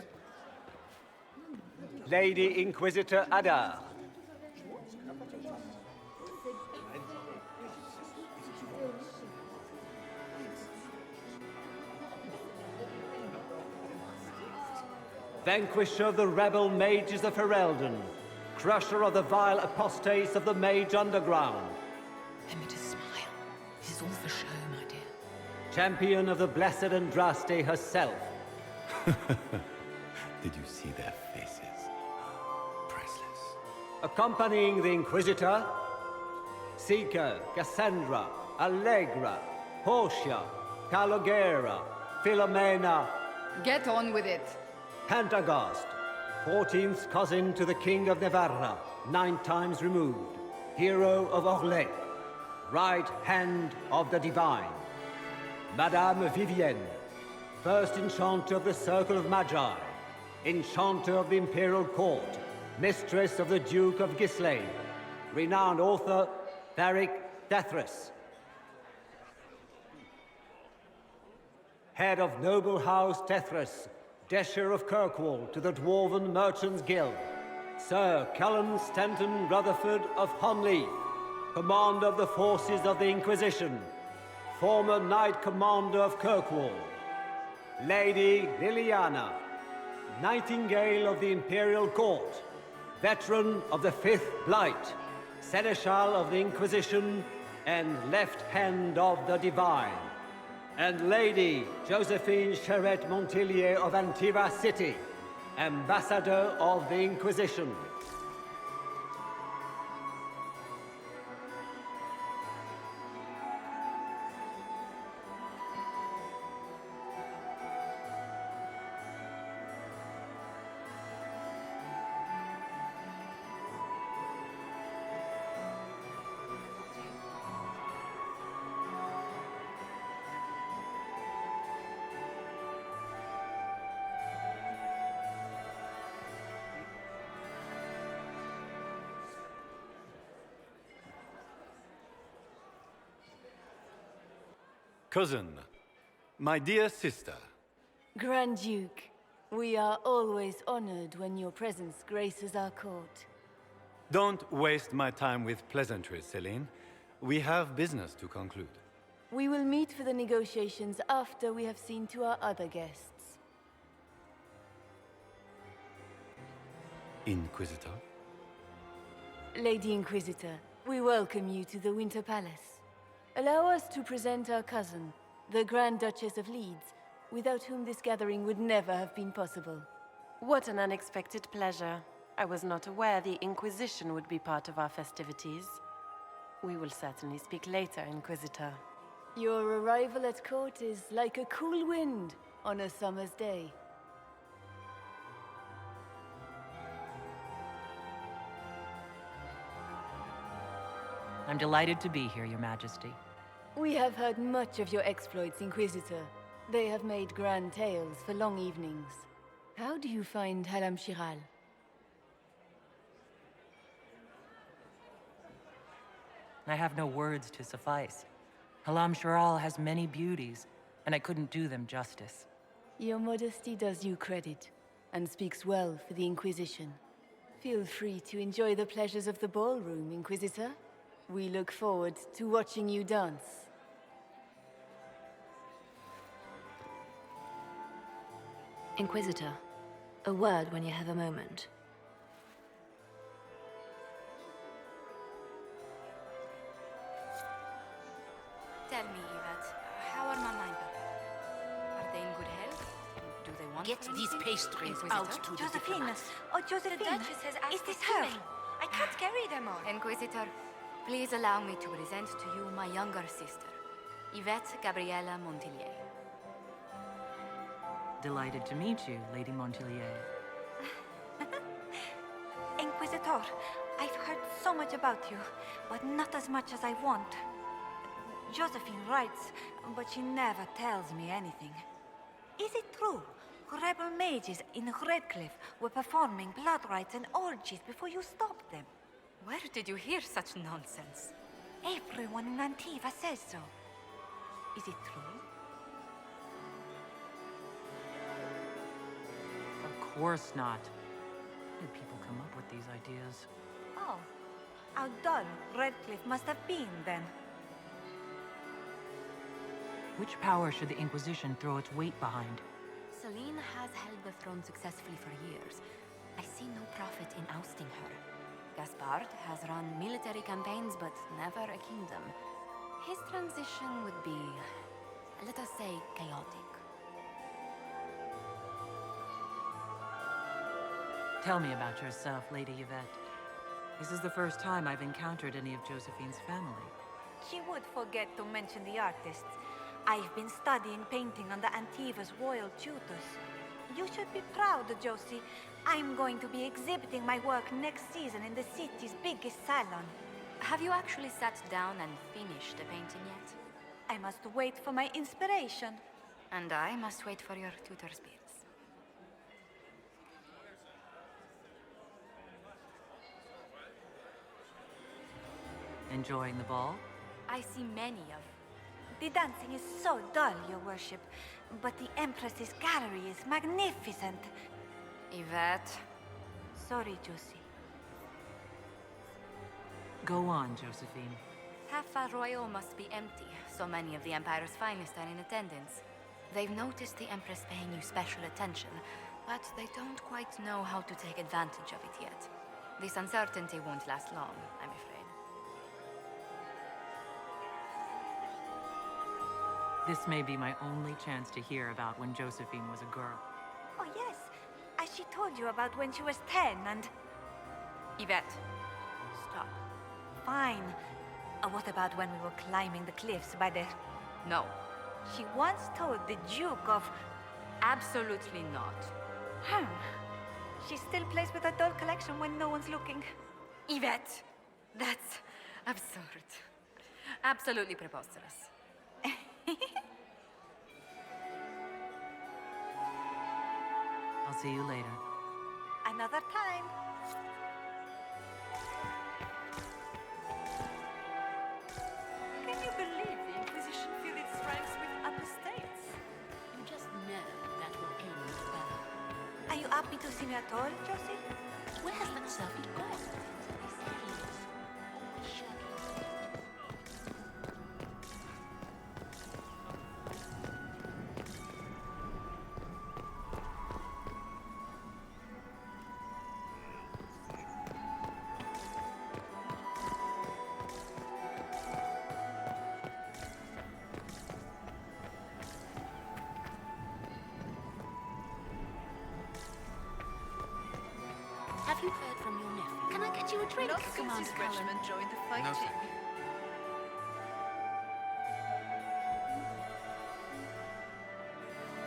Speaker 3: Lady Inquisitor Adar. Vanquisher of the rebel mages of Ferelden, crusher of the vile apostates of the mage underground.
Speaker 19: Remember to smile. This is all for show, my dear.
Speaker 3: Champion of the blessed Andraste herself.
Speaker 4: Did you see their faces? Priceless.
Speaker 3: Accompanying the Inquisitor, Seeker, Cassandra, Allegra, Portia, Calogera, Philomena.
Speaker 12: Get on with it.
Speaker 3: Pantagast, 14th cousin to the King of Navarra, 9 times removed, hero of Orlais, right hand of the divine. Madame Vivienne, first enchanter of the Circle of Magi, enchanter of the Imperial Court, mistress of the Duke of Ghislaine, renowned author Tharic Dethras. Head of noble house Tethras, Desher of Kirkwall to the Dwarven Merchants Guild, Sir Callum Stanton Rutherford of Honleith, commander of the forces of the Inquisition, former Knight Commander of Kirkwall, Lady Liliana, Nightingale of the Imperial Court, veteran of the Fifth Blight, Seneschal of the Inquisition, and left hand of the Divine. And Lady Josephine Charette Montillier of Antiva City, Ambassador of the Inquisition.
Speaker 4: Cousin, my dear sister.
Speaker 22: Grand Duke, we are always honored when your presence graces our court.
Speaker 4: Don't waste my time with pleasantries, Celine. We have business to conclude.
Speaker 22: We will meet for the negotiations after we have seen to our other guests.
Speaker 4: Inquisitor?
Speaker 22: Lady Inquisitor, we welcome you to the Winter Palace. Allow us to present our cousin, the Grand Duchess of Leeds, without whom this gathering would never have been possible.
Speaker 1: What an unexpected pleasure. I was not aware the Inquisition would be part of our festivities. We will certainly speak later, Inquisitor.
Speaker 22: Your arrival at court is like a cool wind on a summer's day.
Speaker 2: I'm delighted to be here, Your Majesty.
Speaker 22: We have heard much of your exploits, Inquisitor. They have made grand tales for long evenings. How do you find Halam Shiral?
Speaker 2: I have no words to suffice. Halam Shiral has many beauties, and I couldn't do them justice.
Speaker 22: Your modesty does you credit, and speaks well for the Inquisition. Feel free to enjoy the pleasures of the ballroom, Inquisitor. We look forward to watching you dance.
Speaker 15: Inquisitor, a word when you have a moment.
Speaker 14: Tell me, Yvette, how are my mind? Are they in good health? Do they want
Speaker 19: Get these pastries out to the
Speaker 23: Josephine!
Speaker 19: diplomats.
Speaker 23: Oh, Josephine!
Speaker 14: The Duchess has asked
Speaker 23: Is this
Speaker 14: us
Speaker 23: her?
Speaker 14: coming.
Speaker 23: I can't carry them all.
Speaker 14: Inquisitor, please allow me to present to you my younger sister, Yvette Gabriella Montillier.
Speaker 2: Delighted to meet you, Lady Montillier.
Speaker 23: Inquisitor, I've heard so much about you, but not as much as I want. Josephine writes, but she never tells me anything. Is it true? Rebel mages in Redcliffe were performing blood rites and orgies before you stopped them.
Speaker 14: Where did you hear such nonsense?
Speaker 23: Everyone in Antiva says so. Is it true?
Speaker 2: Of course not. How did people come up with these ideas?
Speaker 23: Oh, how dull Redcliffe must have been then.
Speaker 2: Which power should the Inquisition throw its weight behind?
Speaker 14: Celine has held the throne successfully for years. I see no profit in ousting her. Gaspard has run military campaigns, but never a kingdom. His transition would be, let us say, chaotic.
Speaker 2: Tell me about yourself, Lady Yvette. This is the first time I've encountered any of Josephine's family.
Speaker 23: She would forget to mention the artists. I've been studying painting under Antiva's royal tutors. You should be proud, Josie. I'm going to be exhibiting my work next season in the city's biggest salon.
Speaker 14: Have you actually sat down and finished the painting yet?
Speaker 23: I must wait for my inspiration.
Speaker 14: And I must wait for your tutor's bills.
Speaker 2: Enjoying the ball?
Speaker 23: I see many of. The dancing is so dull, Your Worship, but the Empress's gallery is magnificent.
Speaker 14: Yvette.
Speaker 23: Sorry, Josie.
Speaker 2: Go on, Josephine.
Speaker 14: Half Royal must be empty. So many of the Empire's finest are in attendance. They've noticed the Empress paying you special attention, but they don't quite know how to take advantage of it yet. This uncertainty won't last long, I'm afraid.
Speaker 2: This may be my only chance to hear about when Josephine was a girl.
Speaker 23: Oh, yes. As she told you about when she was 10 and...
Speaker 14: Yvette, stop.
Speaker 23: Fine. What about when we were climbing the cliffs by the...
Speaker 14: No.
Speaker 23: She once told the Duke of...
Speaker 14: Absolutely not.
Speaker 23: She still plays with her doll collection when no one's looking.
Speaker 14: Yvette! That's absurd. Absolutely preposterous.
Speaker 2: I'll see you later.
Speaker 23: Another time.
Speaker 16: Can you believe the Inquisition filled its ranks with apostates?
Speaker 19: You just know that will end well.
Speaker 23: Are you happy to see me at all, Josie?
Speaker 19: Where has that servant gone? Have you heard from your nephew? Can I get you a drink,
Speaker 16: Not since
Speaker 19: Commander
Speaker 16: his
Speaker 19: Cullen?
Speaker 16: regiment joined the fighting.
Speaker 10: No, thank you.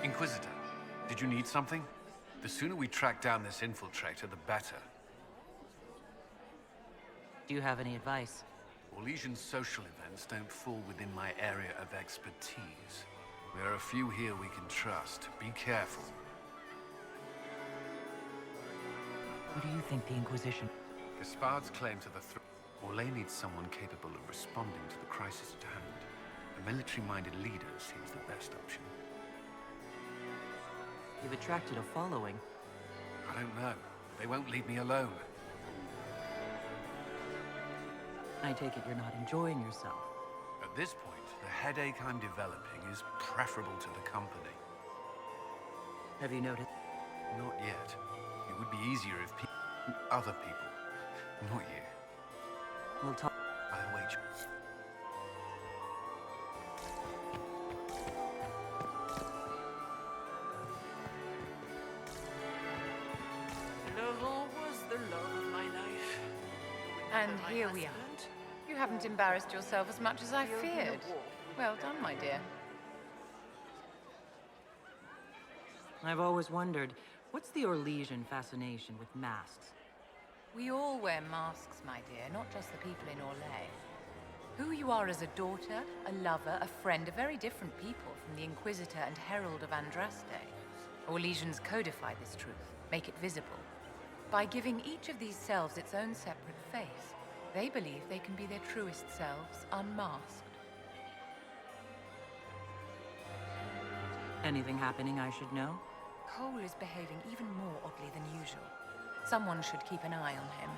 Speaker 10: Inquisitor, did you need something? The sooner we track down this infiltrator, the better.
Speaker 2: Do you have any advice?
Speaker 10: Orlesian social events don't fall within my area of expertise. There are a few here we can trust. Be careful.
Speaker 2: Who do you think the Inquisition...
Speaker 10: Gaspard's claim to the throne. Orlais needs someone capable of responding to the crisis at hand. A military-minded leader seems the best option.
Speaker 2: You've attracted a following.
Speaker 10: I don't know. They won't leave me alone.
Speaker 2: I take it you're not enjoying yourself.
Speaker 10: At this point, the headache I'm developing is preferable to the company.
Speaker 2: Have you noticed?
Speaker 10: Not yet. It would be easier if other people, not you.
Speaker 2: We'll talk.
Speaker 10: I await you.
Speaker 16: Laurent was the love of my life.
Speaker 5: And here we are. You haven't embarrassed yourself as much as I feared. Well done, my dear.
Speaker 2: I've always wondered, what's the Orlesian fascination with masks?
Speaker 5: We all wear masks, my dear, not just the people in Orlais. Who you are as a daughter, a lover, a friend, are very different people from the Inquisitor and Herald of Andraste. Orlesians codify this truth, make it visible, by giving each of these selves its own separate face. They believe they can be their truest selves, unmasked.
Speaker 2: Anything happening I should know?
Speaker 5: Cole is behaving even more oddly than usual. Someone should keep an eye on him.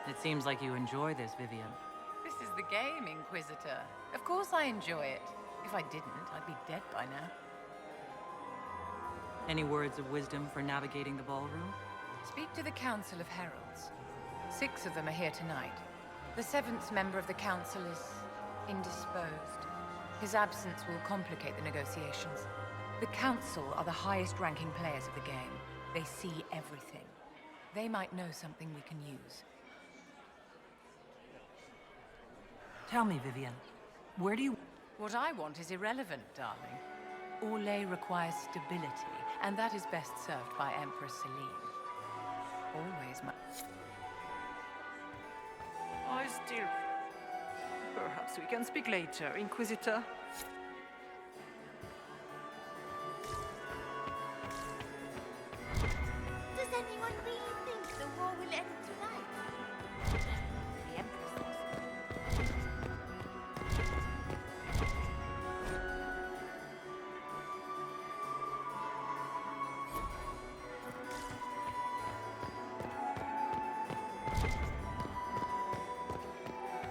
Speaker 2: It seems like you enjoy this, Vivian.
Speaker 5: This is the game, Inquisitor. Of course I enjoy it. If I didn't, I'd be dead by now.
Speaker 2: Any words of wisdom for navigating the ballroom?
Speaker 5: Speak to the Council of Heralds. 6 of them are here tonight. The 7th member of the Council is indisposed. His absence will complicate the negotiations. The Council are the highest-ranking players of the game. They see everything. They might know something we can use.
Speaker 2: Tell me, Vivian, where do you...
Speaker 5: What I want is irrelevant, darling. Orlais requires stability, and that is best served by Empress Celine. Always my...
Speaker 16: I still... Perhaps we can speak later, Inquisitor.
Speaker 23: Does anyone really think the war will end tonight? The Empress does.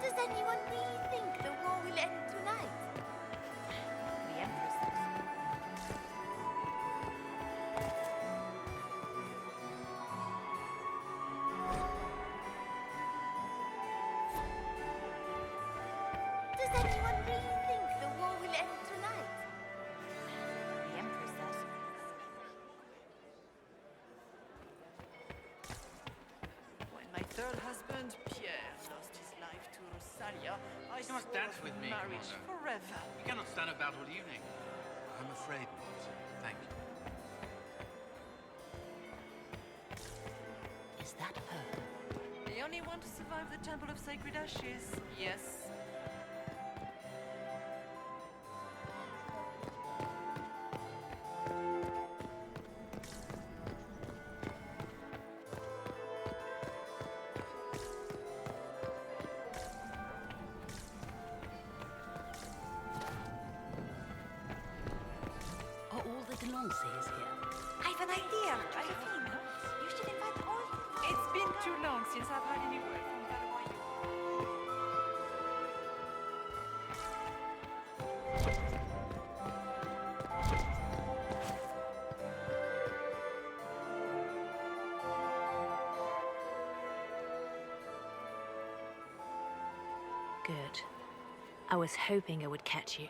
Speaker 23: Does anyone really think the war will end tonight? The Empress does. Does anyone really think the war will end tonight? The Empress does.
Speaker 16: When my third husband, Pierre, lost his life to Rosalia, I
Speaker 21: You must
Speaker 16: swore
Speaker 21: dance with me,
Speaker 16: marriage
Speaker 21: Commander.
Speaker 16: forever.
Speaker 21: You cannot stand about all evening. I'm afraid not. Thank you.
Speaker 19: Is that her?
Speaker 16: The only one to survive the Temple of Sacred Ashes. Yes.
Speaker 19: Are all the Delancey's here?
Speaker 23: I've an idea. Josephine, you should invite all.
Speaker 16: It's been too long since I've had any word from Valois.
Speaker 15: Good. I was hoping I would catch you.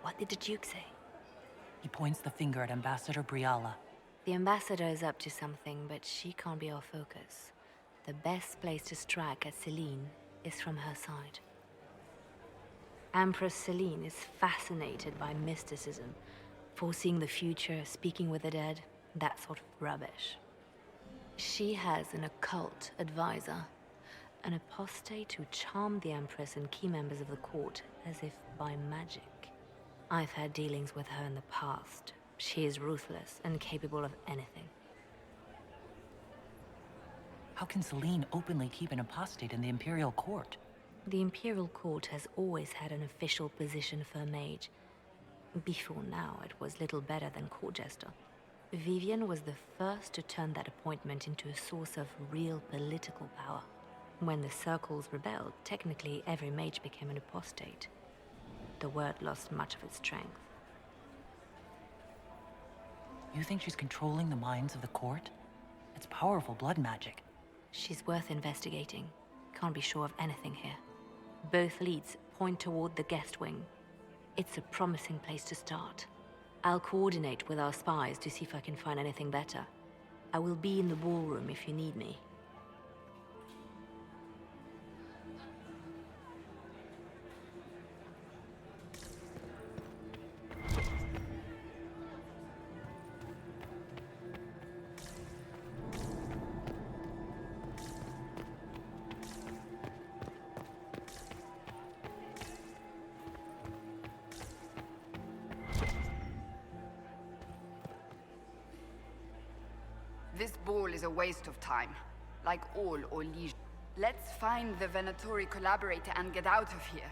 Speaker 15: What did the Duke say?
Speaker 2: He points the finger at Ambassador Briala.
Speaker 15: The ambassador is up to something, but she can't be our focus. The best place to strike at Celine is from her side. Empress Celine is fascinated by mysticism, foreseeing the future, speaking with the dead, that sort of rubbish. She has an occult advisor, an apostate who charmed the Empress and key members of the court as if by magic. I've had dealings with her in the past. She is ruthless and capable of anything.
Speaker 2: How can Celine openly keep an apostate in the Imperial Court?
Speaker 15: The Imperial Court has always had an official position for a mage. Before now, it was little better than court jester. Vivian was the first to turn that appointment into a source of real political power. When the circles rebelled, technically every mage became an apostate. The word lost much of its strength.
Speaker 2: You think she's controlling the minds of the court? It's powerful blood magic.
Speaker 15: She's worth investigating. Can't be sure of anything here. Both leads point toward the guest wing. It's a promising place to start. I'll coordinate with our spies to see if I can find anything better. I will be in the ballroom if you need me.
Speaker 12: This ball is a waste of time. like all Orlesians. Let's find the Venatori collaborator and get out of here.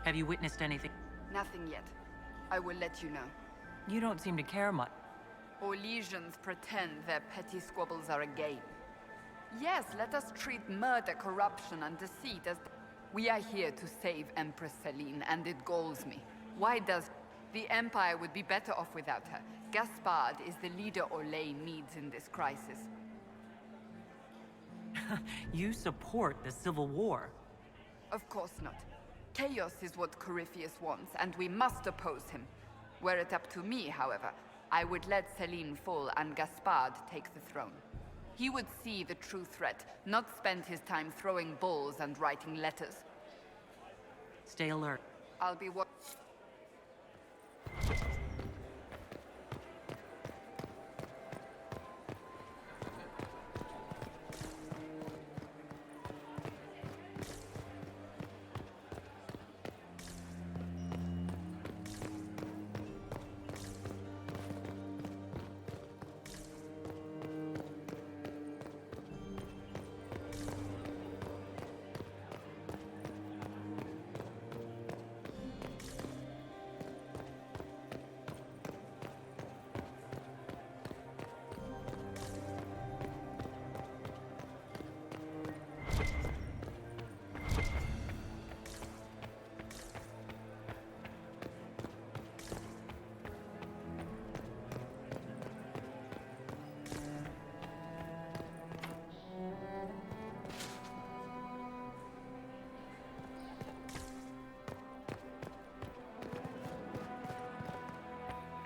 Speaker 2: Have you witnessed anything?
Speaker 12: Nothing yet. I will let you know.
Speaker 2: You don't seem to care much.
Speaker 12: Orlesians pretend their petty squabbles are a game. Yes, let us treat murder, corruption, and deceit as... We are here to save Empress Celine, and it galls me. Why does... The Empire would be better off without her. Gaspard is the leader Orlais needs in this crisis.
Speaker 2: You support the Civil War.
Speaker 12: Of course not. Chaos is what Corypheus wants, and we must oppose him. Were it up to me, however, I would let Celine fall and Gaspard take the throne. He would see the true threat, not spend his time throwing balls and writing letters.
Speaker 2: Stay alert.
Speaker 12: I'll be what?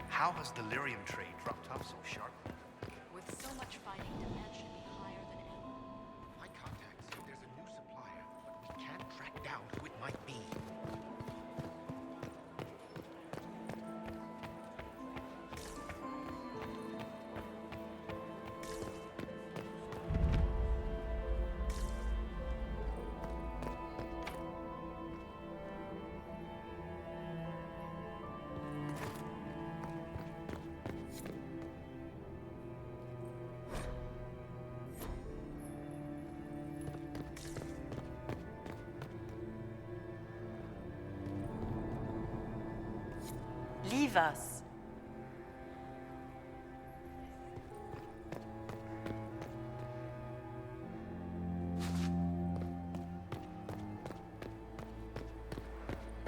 Speaker 21: How has the lyrium trade dropped off so sharply?
Speaker 15: With so much fighting, demand should be higher than ever.
Speaker 21: My contacts say there's a new supplier, but we can't track down who it might be.
Speaker 1: Leave us.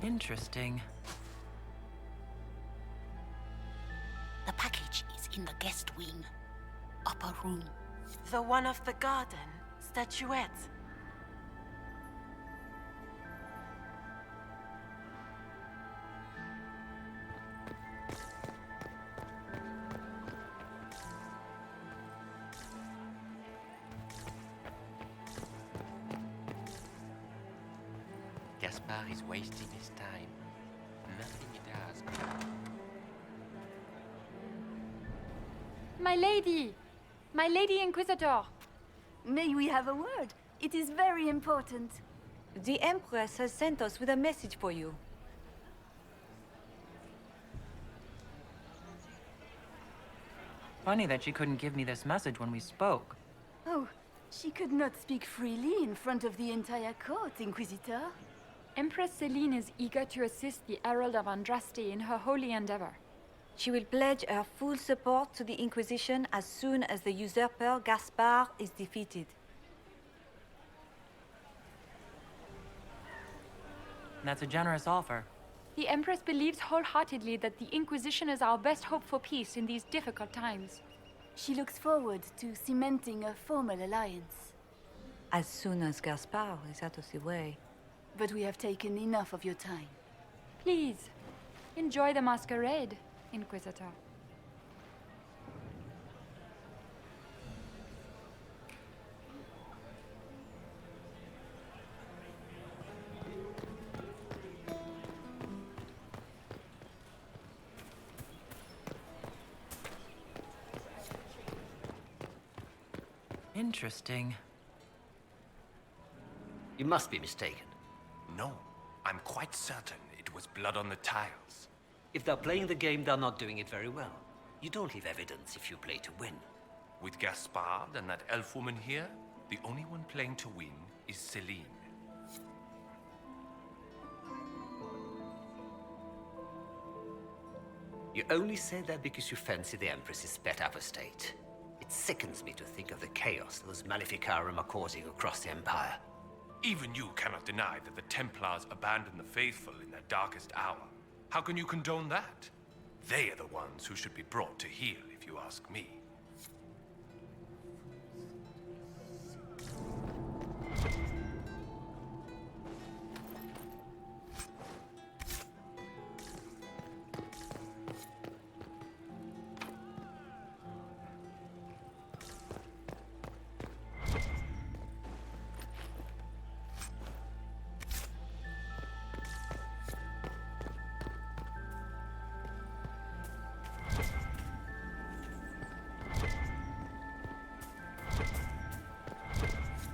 Speaker 2: Interesting.
Speaker 19: The package is in the guest wing. Upper room.
Speaker 1: The one of the garden. Statuette.
Speaker 7: Gaspard is wasting his time. Nothing he does.
Speaker 6: My lady! My lady Inquisitor!
Speaker 23: May we have a word? It is very important.
Speaker 8: The Empress has sent us with a message for you.
Speaker 2: Funny that she couldn't give me this message when we spoke.
Speaker 22: Oh, she could not speak freely in front of the entire court, Inquisitor.
Speaker 6: Empress Celine is eager to assist the Herald of Andraste in her holy endeavor.
Speaker 8: She will pledge her full support to the Inquisition as soon as the usurper Gaspard is defeated.
Speaker 2: That's a generous offer.
Speaker 6: The Empress believes wholeheartedly that the Inquisition is our best hope for peace in these difficult times.
Speaker 22: She looks forward to cementing a formal alliance.
Speaker 8: As soon as Gaspard is out of the way.
Speaker 22: But we have taken enough of your time.
Speaker 6: Please, enjoy the masquerade, Inquisitor.
Speaker 2: Interesting.
Speaker 9: You must be mistaken.
Speaker 18: No, I'm quite certain it was blood on the tiles.
Speaker 9: If they're playing the game, they're not doing it very well. You don't leave evidence if you play to win. With Gaspard and that elf woman here, the only one playing to win is Celine.
Speaker 11: You only say that because you fancy the Empress's pet apostate. It sickens me to think of the chaos those Maleficarum are causing across the Empire.
Speaker 9: Even you cannot deny that the Templars abandoned the faithful in their darkest hour. How can you condone that? They are the ones who should be brought to heel, if you ask me.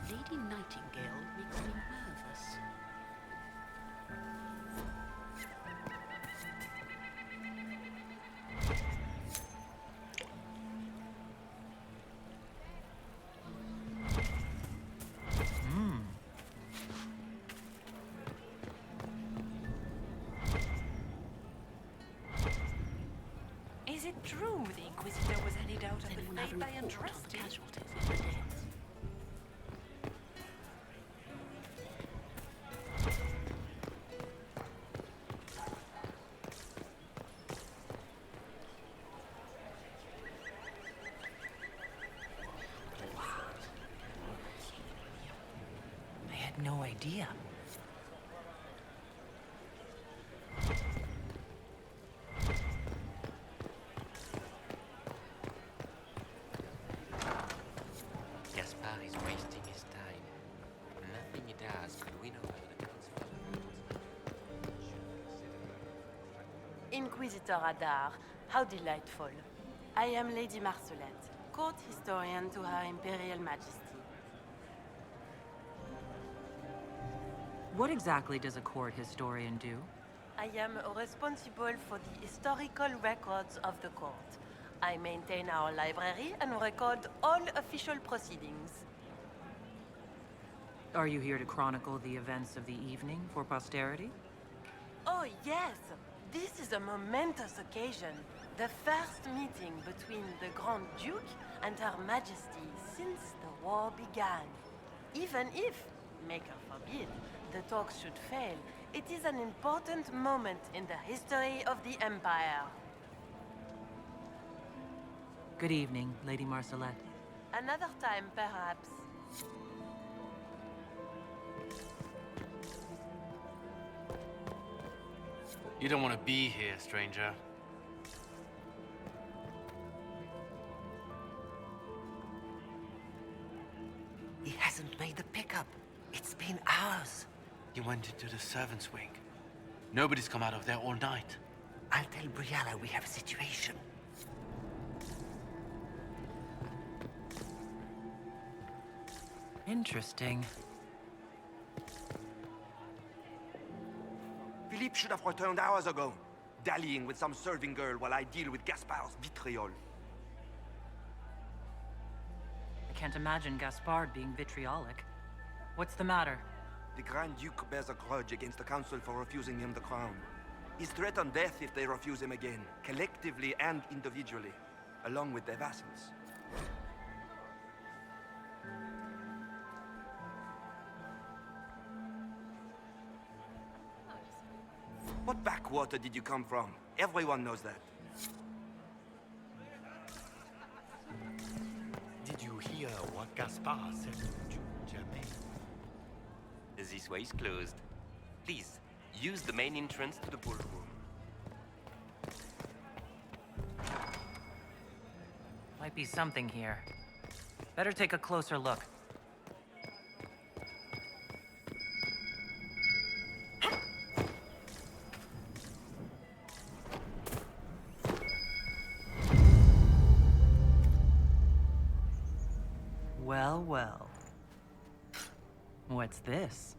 Speaker 19: Lady Nightingale makes me nervous.
Speaker 16: Is it true the Inquisitor was headed out of the faith by Andraste?
Speaker 19: Casualties in the deaths.
Speaker 2: I had no idea.
Speaker 7: Gaspard is wasting his time. Nothing he does could win over the townsfolk.
Speaker 1: Inquisitor Adar, how delightful. I am Lady Marcelette, court historian to Her Imperial Majesty.
Speaker 2: What exactly does a court historian do?
Speaker 1: I am responsible for the historical records of the court. I maintain our library and record all official proceedings.
Speaker 2: Are you here to chronicle the events of the evening for posterity?
Speaker 1: Oh, yes! This is a momentous occasion. The first meeting between the Grand Duke and Her Majesty since the war began. Even if, Maker forbid, the talks should fail, it is an important moment in the history of the Empire.
Speaker 2: Good evening, Lady Marcelette.
Speaker 1: Another time, perhaps.
Speaker 7: You don't want to be here, stranger.
Speaker 11: He hasn't made the pickup. It's been hours.
Speaker 7: You went into the servants' wing. Nobody's come out of there all night.
Speaker 11: I'll tell Brianna we have a situation.
Speaker 2: Interesting.
Speaker 20: Philippe should have returned hours ago, dallying with some serving girl while I deal with Gaspard's vitriol.
Speaker 2: I can't imagine Gaspard being vitriolic. What's the matter?
Speaker 20: The Grand Duke bears a grudge against the Council for refusing him the crown. He's threatened death if they refuse him again, collectively and individually, along with their vassals. What backwater did you come from? Everyone knows that.
Speaker 4: Did you hear what Gaspard said to Duke Germain?
Speaker 7: This way is closed. Please, use the main entrance to the ballroom.
Speaker 2: Might be something here. Better take a closer look. Well, well. What's this?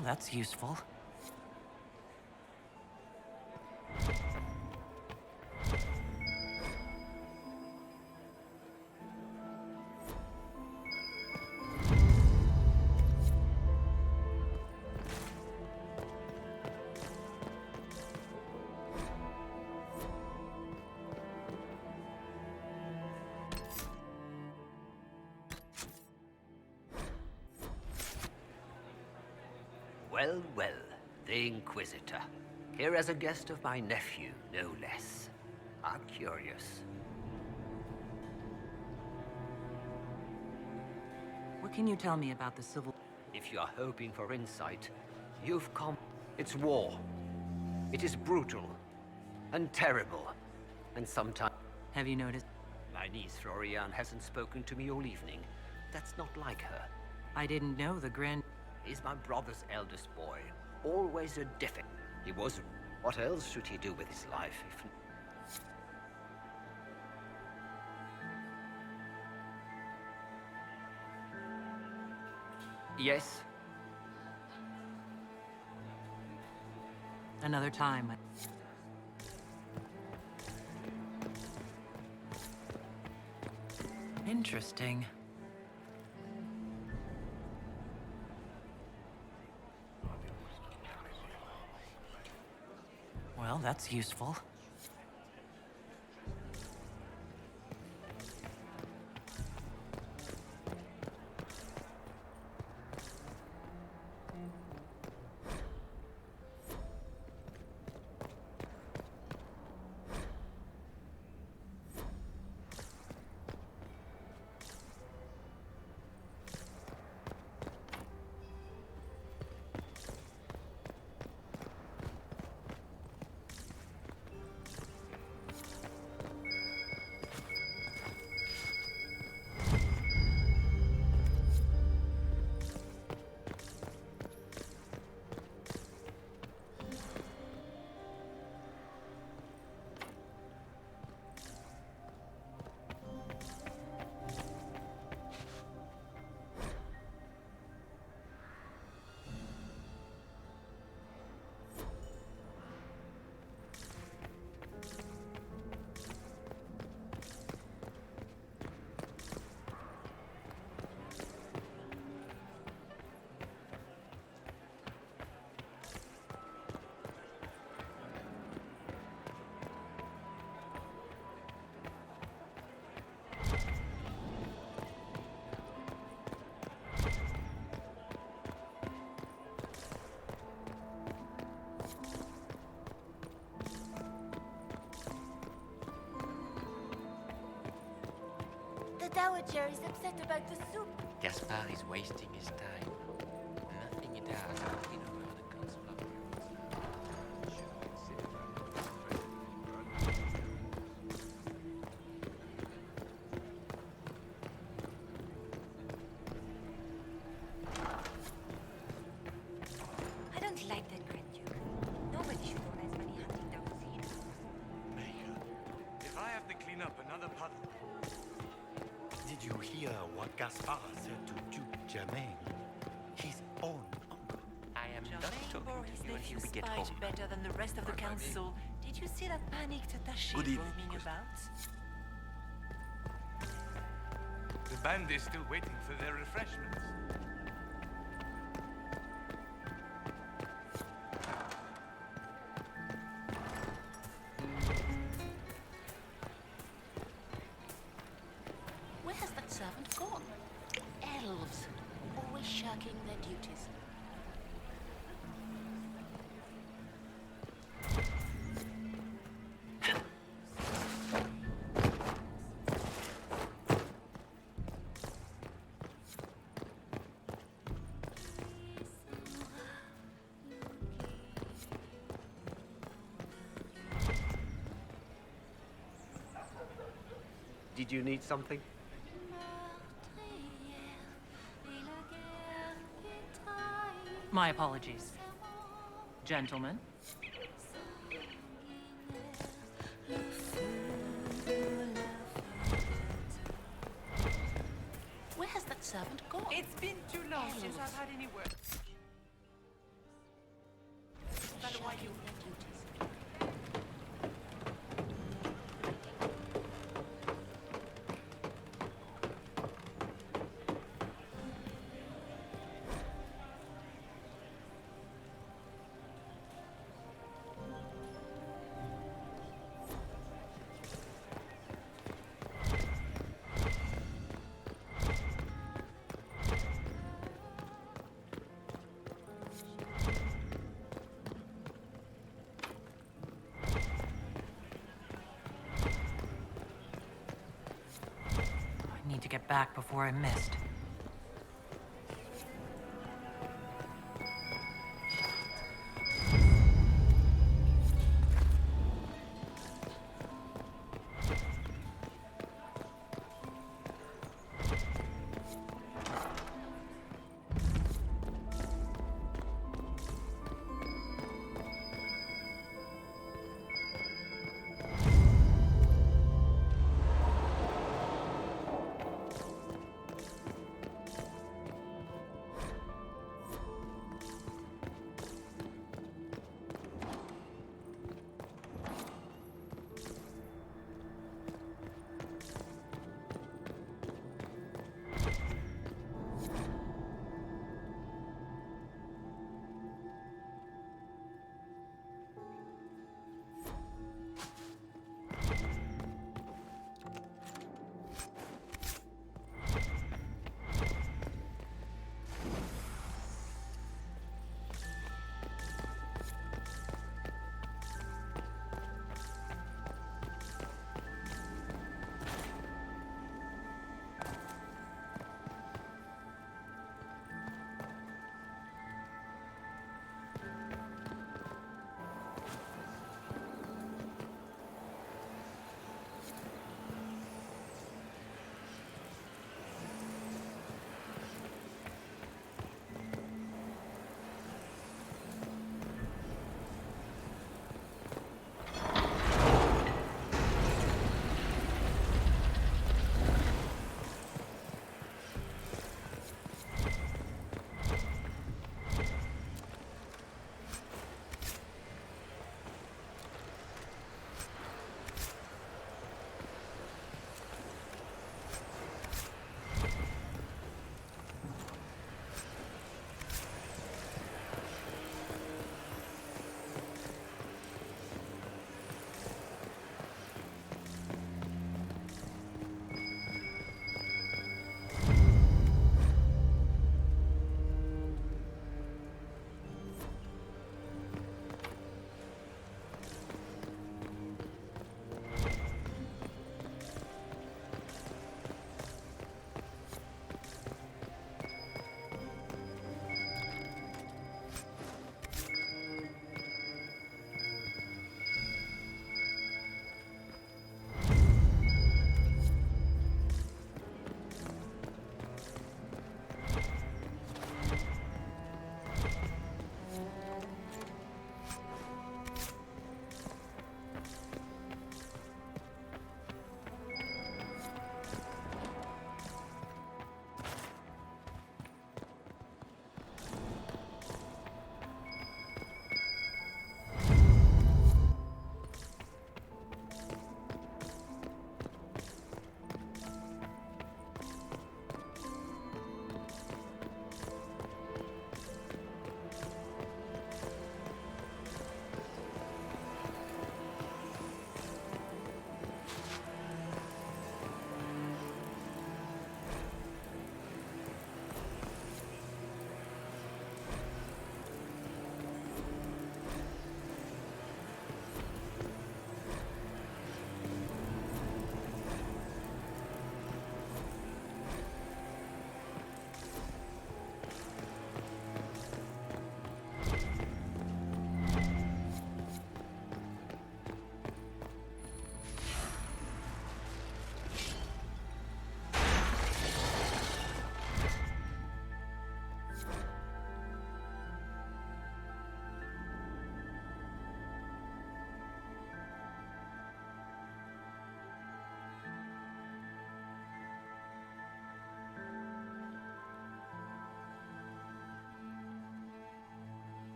Speaker 2: Well, that's useful.
Speaker 11: Well, well, the Inquisitor. Here as a guest of my nephew, no less. How curious.
Speaker 2: What can you tell me about the civil...
Speaker 11: If you are hoping for insight, you've come... It's war. It is brutal. And terrible. And sometimes...
Speaker 2: Have you noticed?
Speaker 11: My niece Florian hasn't spoken to me all evening. That's not like her.
Speaker 2: I didn't know the Grand...
Speaker 11: He's my brother's eldest boy. Always a different. He was... What else should he do with his life if... Yes?
Speaker 2: Another time. Interesting. Well, that's useful.
Speaker 22: The Dowager is upset about the soup.
Speaker 7: Gaspar is wasting his time. Nothing he does will win over the Council of
Speaker 23: I don't like that Grand Duke. Nobody should own as many hunting dogs as he does.
Speaker 3: If I have to clean up another puddle...
Speaker 4: Did you hear what Gaspar said to Duke Germain? His own uncle.
Speaker 7: I am not talking
Speaker 1: Bore
Speaker 7: to
Speaker 1: his
Speaker 7: you until
Speaker 1: nephew's
Speaker 7: we get
Speaker 1: spite
Speaker 7: home.
Speaker 1: better than the rest of the council. Did you see that panicked attaché
Speaker 3: Good evening,
Speaker 1: roaming about?
Speaker 3: The band is still waiting for their refreshments.
Speaker 19: Where has that servant gone? Elves, always shirking their duties.
Speaker 11: Did you need something?
Speaker 2: My apologies. Gentlemen.
Speaker 19: Where has that servant gone?
Speaker 1: It's been too long since I've had any word.
Speaker 19: discharge your duties.
Speaker 2: I need to get back before I'm missed.